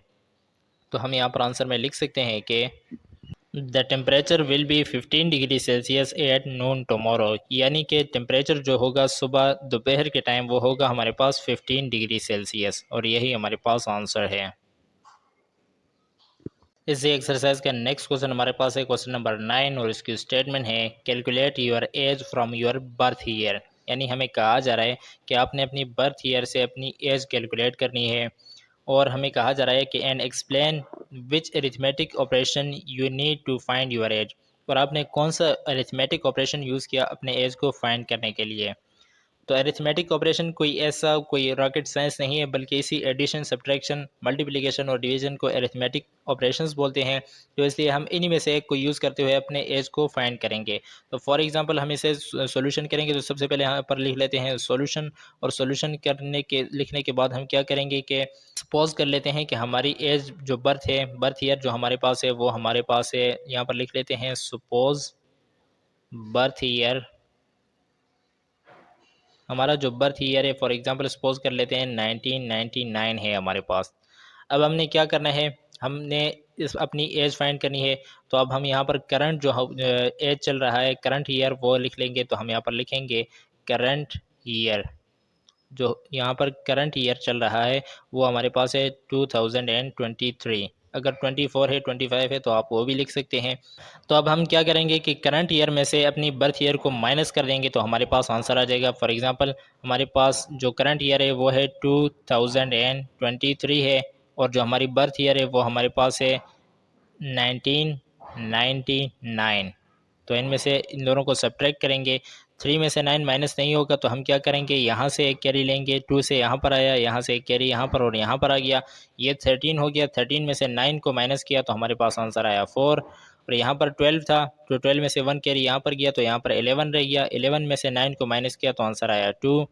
तो हम यहाँ पर आंसर में लिख सकते हैं कि the temperature will be 15 degree Celsius at noon tomorrow, यानी कि टेम्परेचर जो होगा सुबह दोपहर के टाइम वो होगा हमारे पास 15 डिग्री सेल्सियस, और यही हमारे पास आंसर है। इसी एक्सरसाइज का नेक्स्ट क्वेश्चन हमारे पास है क्वेश्चन नंबर 9 और इसकी स्टेटमेंट है calculate your age from your birth year, यानी हमें कहा जा रहा है कि आपने अपनी बर्थ ईयर से अपनी एज कैलकुलेट करनी है। और हमें कहा जा रहा है कि and explain which arithmetic operation you need to find your age, और आपने कौन सा अरिथमेटिक ऑपरेशन यूज़ किया अपने एज को फाइंड करने के लिए। तो अरिथमेटिक ऑपरेशन कोई रॉकेट साइंस नहीं है, बल्कि इसी एडिशन, सब्ट्रैक्शन, मल्टीप्लिकेशन और डिवीजन को अरिथमेटिक ऑपरेशंस बोलते हैं। तो इसलिए हम इन्हीं में से एक को यूज़ करते हुए अपने एज को फाइंड करेंगे। तो फॉर एग्जांपल हम इसे सॉल्यूशन करेंगे, तो सबसे पहले यहाँ पर लिख लेते हैं सॉल्यूशन, और सॉल्यूशन लिखने के बाद हम क्या करेंगे कि सपोज कर लेते हैं कि हमारी एज जो बर्थ ईयर जो हमारे पास है वो हमारे पास है, यहाँ पर लिख लेते हैं सपोज बर्थ ईयर, हमारा जो बर्थ ईयर है फॉर एग्जांपल सपोज कर लेते हैं 1999 है हमारे पास। अब हमने क्या करना है, हमने इस अपनी एज फाइंड करनी है। तो अब हम यहाँ पर करंट जो एज चल रहा है, करंट ईयर वो लिख लेंगे। तो हम यहाँ पर लिखेंगे करंट ईयर, जो यहाँ पर करंट ईयर चल रहा है वो हमारे पास है 2023। अगर 24 है 25 है तो आप वो भी लिख सकते हैं। तो अब हम क्या करेंगे कि करंट ईयर में से अपनी बर्थ ईयर को माइनस कर देंगे तो हमारे पास आंसर आ जाएगा। फॉर एग्जांपल हमारे पास जो करंट ईयर है वो है 2023 है, और जो हमारी बर्थ ईयर है वो हमारे पास है 1999। तो इनमें से इन दोनों को सब्ट्रैक्ट करेंगे, 3 में से 9 माइनस नहीं होगा तो हम क्या करेंगे, यहाँ से एक कैरी लेंगे, 2 से यहाँ पर आया, यहाँ से एक कैरी यहाँ पर और यहाँ पर आ गया, ये 13 हो गया। 13 में से 9 को माइनस किया तो हमारे पास आंसर आया 4। और यहाँ पर 12 था तो 12 में से 1 कैरी यहाँ पर गया तो यहाँ पर 11 रह गया। 11 में से 9 को माइनस किया तो आंसर आया 2।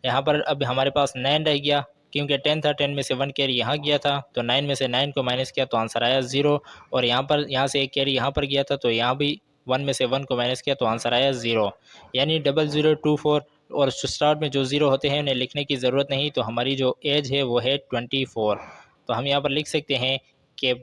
यहाँ पर अब हमारे पास 9 रह गया, क्योंकि 10 था, 10 में से 1 कैरी यहाँ गया था तो 9 में से 9 को माइनस किया तो आंसर आया 0। और यहाँ से एक कैरी यहाँ पर गया था तो यहाँ भी 1 में से 1 को माइनस किया तो आंसर आया 0। यानी 0024 और स्टार्ट में जो 0 होते हैं उन्हें लिखने की ज़रूरत नहीं। तो हमारी जो एज है वो है 24। तो हम यहाँ पर लिख सकते हैं कि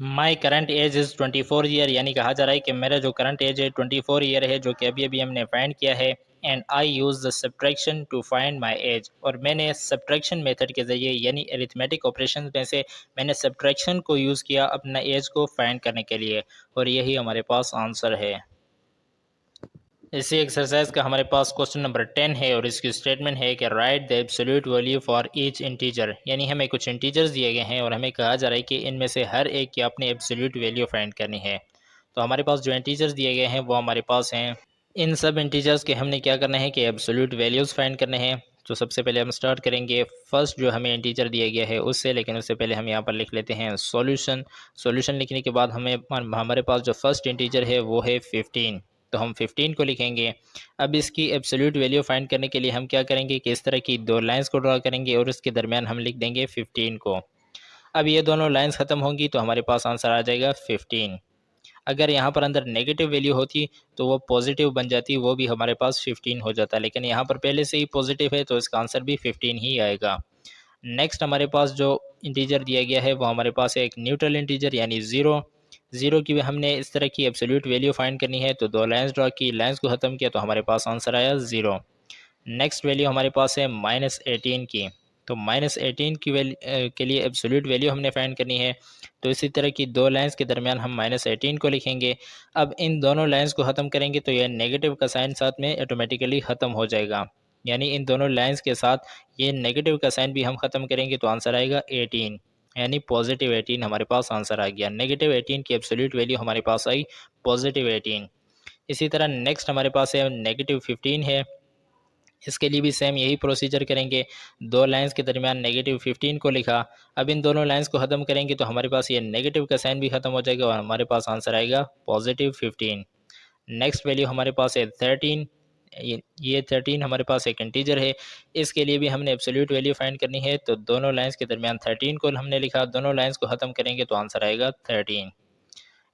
my current age is 24 year, यानी कहा जा रहा है कि मेरा जो करंट एज है 24 ईयर है, जो कि अभी अभी हमने फाइंड किया है। And I use the subtraction to find my age, और मैंने सब्ट्रैक्शन मेथड के ज़रिए यानी अरिथमेटिक ऑपरेशन में से मैंने सब्ट्रैक्शन को यूज़ किया अपना एज को फाइंड करने के लिए, और यही हमारे पास आंसर है। इसी एक्सरसाइज का हमारे पास क्वेश्चन नंबर 10 है और इसकी स्टेटमेंट है कि right the absolute value for each integer, यानी हमें कुछ इंटीजर्स दिए गए हैं और हमें कहा जा रहा है कि इनमें से हर एक की अपनी एब्सोल्यूट वैल्यू फाइंड करनी है। तो हमारे पास जो इंटीजर्स दिए गए हैं वो हमारे पास हैं। इन सब इंटीजर्स के हमने क्या करना है कि एब्सोल्यूट वैल्यूज़ फाइंड करने हैं। तो सबसे पहले हम स्टार्ट करेंगे फर्स्ट जो हमें इंटीजर दिया गया है उससे, लेकिन उससे पहले हम यहाँ पर लिख लेते हैं सॉल्यूशन। सॉल्यूशन लिखने के बाद हमारे पास जो फर्स्ट इंटीजर है वो है 15, तो हम 15 को लिखेंगे। अब इसकी एब्सोल्यूट वैल्यू फाइंड करने के लिए हम क्या करेंगे कि इस तरह की दो लाइंस को ड्रा करेंगे और उसके दरमियान हम लिख देंगे 15 को। अब ये दोनों लाइंस ख़त्म होंगी तो हमारे पास आंसर आ जाएगा 15। अगर यहाँ पर अंदर नेगेटिव वैल्यू होती तो वो पॉजिटिव बन जाती, वो भी हमारे पास 15 हो जाता, लेकिन यहाँ पर पहले से ही पॉजिटिव है तो इसका आंसर भी 15 ही आएगा। नेक्स्ट हमारे पास जो इंटीजर दिया गया है वो हमारे पास है एक न्यूट्रल इंटीजर यानी ज़ीरो। ज़ीरो की भी हमने इस तरह की एब्सोल्यूट वैल्यू फाइंड करनी है, तो दो लाइंस ड्रा की, लाइंस को ख़त्म किया तो हमारे पास आंसर आया 0। नेक्स्ट वैल्यू हमारे पास है -18 की, तो -18 की वैल्यू के लिए एब्सोल्यूट वैल्यू हमने फाइंड करनी है। तो इसी तरह की दो लाइंस के दरमियान हम -18 को लिखेंगे। अब इन दोनों लाइंस को ख़त्म करेंगे तो यह नेगेटिव का साइन साथ में ऑटोमेटिकली ख़त्म हो जाएगा, यानी इन दोनों लाइंस के साथ ये नेगेटिव का साइन भी हम ख़त्म करेंगे तो आंसर आएगा 18, यानी पॉजिटिव 18 हमारे पास आंसर आ गया। नेगेटिव 18 की एब्सोल्यूट वैल्यू हमारे पास आई पॉजिटिव 18। इसी तरह नेक्स्ट हमारे पास है -15 है, इसके लिए भी सेम यही प्रोसीजर करेंगे। दो लाइंस के दरमियान -15 को लिखा। अब इन दोनों लाइंस को ख़त्म करेंगे तो हमारे पास ये नेगेटिव का साइन भी ख़त्म हो जाएगा और हमारे पास आंसर आएगा +15। नेक्स्ट वैल्यू हमारे पास है 13। ये 13 हमारे पास एक इंटीजर है, इसके लिए भी हमने एब्सोल्यूट वैल्यू फाइंड करनी है। तो दोनों लाइंस के दरमियान 13 को हमने लिखा, दोनों लाइंस को ख़त्म करेंगे तो आंसर आएगा 13।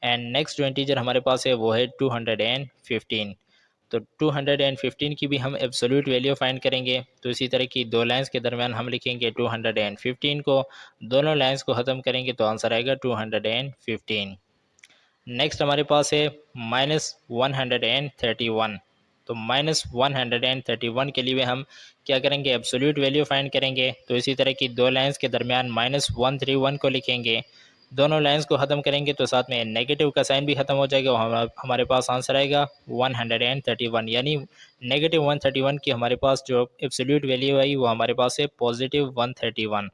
एंड नेक्स्ट जो इंटीजर हमारे पास है वो है 215। तो 215 की भी हम एब्सोल्यूट वैल्यू फाइंड करेंगे। तो इसी तरह की दो लाइंस के दरमियान हम लिखेंगे 215 को, दोनों लाइंस को ख़त्म करेंगे तो आंसर आएगा 215। नेक्स्ट हमारे पास है -131। तो -131 के लिए हम क्या करेंगे, एब्सोल्यूट वैल्यू फाइंड करेंगे। तो इसी तरह की दो लाइंस के दरमियान -131 को लिखेंगे, दोनों लाइंस को ख़त्म करेंगे तो साथ में नेगेटिव का साइन भी ख़त्म हो जाएगा और हमारे पास आंसर आएगा 131, यानी -131 की हमारे पास जो एब्सोल्यूट वैल्यू आई वो हमारे पास है +131।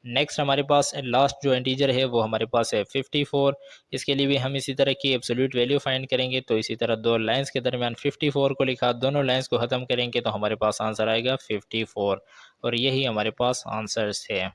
नेक्स्ट हमारे पास लास्ट जो इंटीजर है वो हमारे पास है 54। इसके लिए भी हम इसी तरह की एब्सोल्यूट वैल्यू फाइंड करेंगे। तो इसी तरह दो लाइंस के दरमियान 54 को लिखा, दोनों लाइंस को ख़त्म करेंगे तो हमारे पास आंसर आएगा 54, और यही हमारे पास आंसर्स है।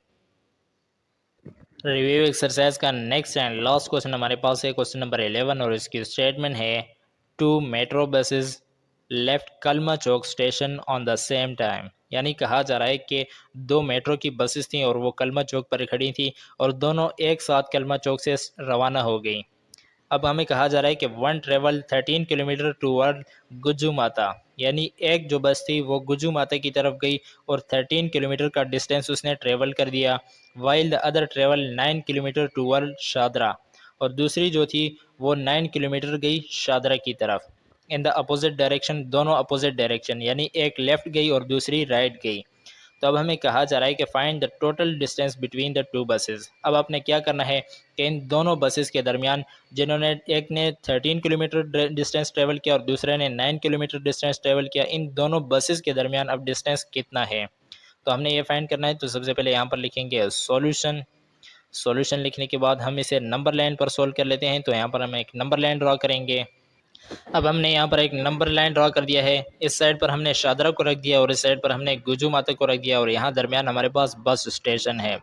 रिव्यू एक्सरसाइज का नेक्स्ट एंड लास्ट क्वेश्चन हमारे पास है क्वेश्चन नंबर 11 और इसकी स्टेटमेंट है 2 metro buses left Kalma Chowk station on the same time, यानी कहा जा रहा है कि दो मेट्रो की बसेस थी और वो कलमा चौक पर खड़ी थी और दोनों एक साथ कलमा चौक से रवाना हो गई। अब हमें कहा जा रहा है कि one travel 13 kilometre toward Gujju माता, यानी एक जो बस थी वो गुज्जू माता की तरफ गई और 13 किलोमीटर का डिस्टेंस उसने ट्रेवल कर दिया। While the other travel 9 kilometre toward Shahdara, और दूसरी जो थी वो 9 किलोमीटर गई शादरा की तरफ। इन द अपोजिट डायरेक्शन, दोनों अपोजिट डायरेक्शन, यानी एक लेफ़्ट गई और दूसरी राइट गई। तो अब हमें कहा जा रहा है कि find the total distance between the two buses. अब आपने क्या करना है कि इन दोनों बसेस के दरमियान, जिन्होंने एक ने 13 किलोमीटर डिस्टेंस ट्रेवल किया और दूसरे ने 9 किलोमीटर डिस्टेंस ट्रेवल किया, इन दोनों बसेस के दरमियान अब डिस्टेंस कितना है, तो हमने ये फाइंड करना है। तो सबसे पहले यहाँ पर लिखेंगे सॉल्यूशन। सॉल्यूशन लिखने के बाद हम इसे नंबर लाइन पर सोल्व कर लेते हैं। तो यहाँ पर हम एक नंबर लाइन ड्रॉ करेंगे। अब हमने यहाँ पर एक नंबर लाइन ड्रॉ कर दिया है, इस साइड पर हमने शादरा को रख दिया और इस साइड पर हमने गुजू माता को रख दिया और यहाँ दरमियान हमारे पास बस स्टेशन है।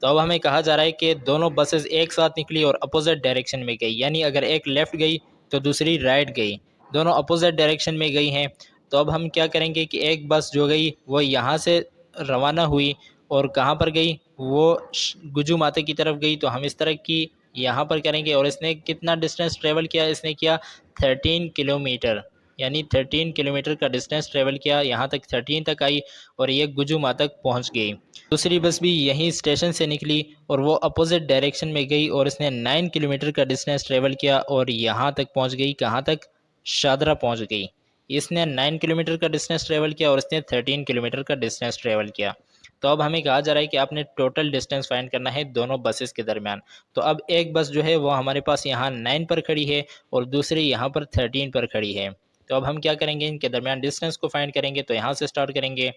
तो अब हमें कहा जा रहा है कि दोनों बसेस एक साथ निकली और अपोजिट डायरेक्शन में गई, यानी अगर एक लेफ़्ट गई तो दूसरी राइट गई, दोनों अपोजिट डायरेक्शन में गई हैं। तो अब हम क्या करेंगे कि एक बस जो गई वो यहाँ से रवाना हुई और कहाँ पर गई, वो गुजू माता की तरफ गई। तो हम इस तरह की यहाँ पर करेंगे। और इसने कितना डिस्टेंस ट्रेवल किया, इसने किया 13 किलोमीटर, यानी 13 किलोमीटर का डिस्टेंस ट्रेवल किया, यहाँ तक 13 तक आई और ये गुजुमा तक पहुँच गई। दूसरी बस भी यहीं स्टेशन से निकली और वो अपोजिट डायरेक्शन में गई और इसने 9 किलोमीटर का डिस्टेंस ट्रेवल किया और यहाँ तक पहुँच गई, कहाँ तक, शादरा पहुँच गई। इसने 9 किलोमीटर का डिस्टेंस ट्रेवल किया और इसने 13 किलोमीटर का डिस्टेंस ट्रेवल किया। तो अब हमें कहा जा रहा है कि आपने टोटल डिस्टेंस फाइंड करना है दोनों बसेस के दरमियान। तो अब एक बस जो है वो हमारे पास यहाँ 9 पर खड़ी है और दूसरी यहाँ पर 13 पर खड़ी है। तो अब हम क्या करेंगे, इनके दरमियान डिस्टेंस को फाइंड करेंगे। तो यहाँ से स्टार्ट करेंगे,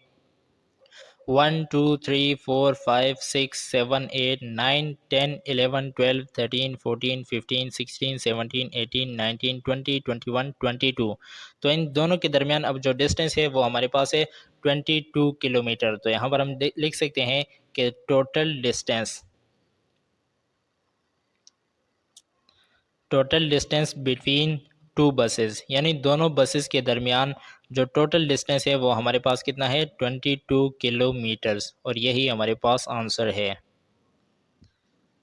1 2 3 4 5 6 7 8 9 10 11 12 13 14 15 16 17 18 19 20 21 22। तो इन दोनों के दरमियान अब जो डिस्टेंस है वो हमारे पास है 22 किलोमीटर। तो यहाँ पर हम लिख सकते हैं कि total distance between two buses, यानी दोनों बसेस के दरमियान जो टोटल डिस्टेंस है वो हमारे पास कितना है, 22 किलोमीटर्स। और यही हमारे पास आंसर है।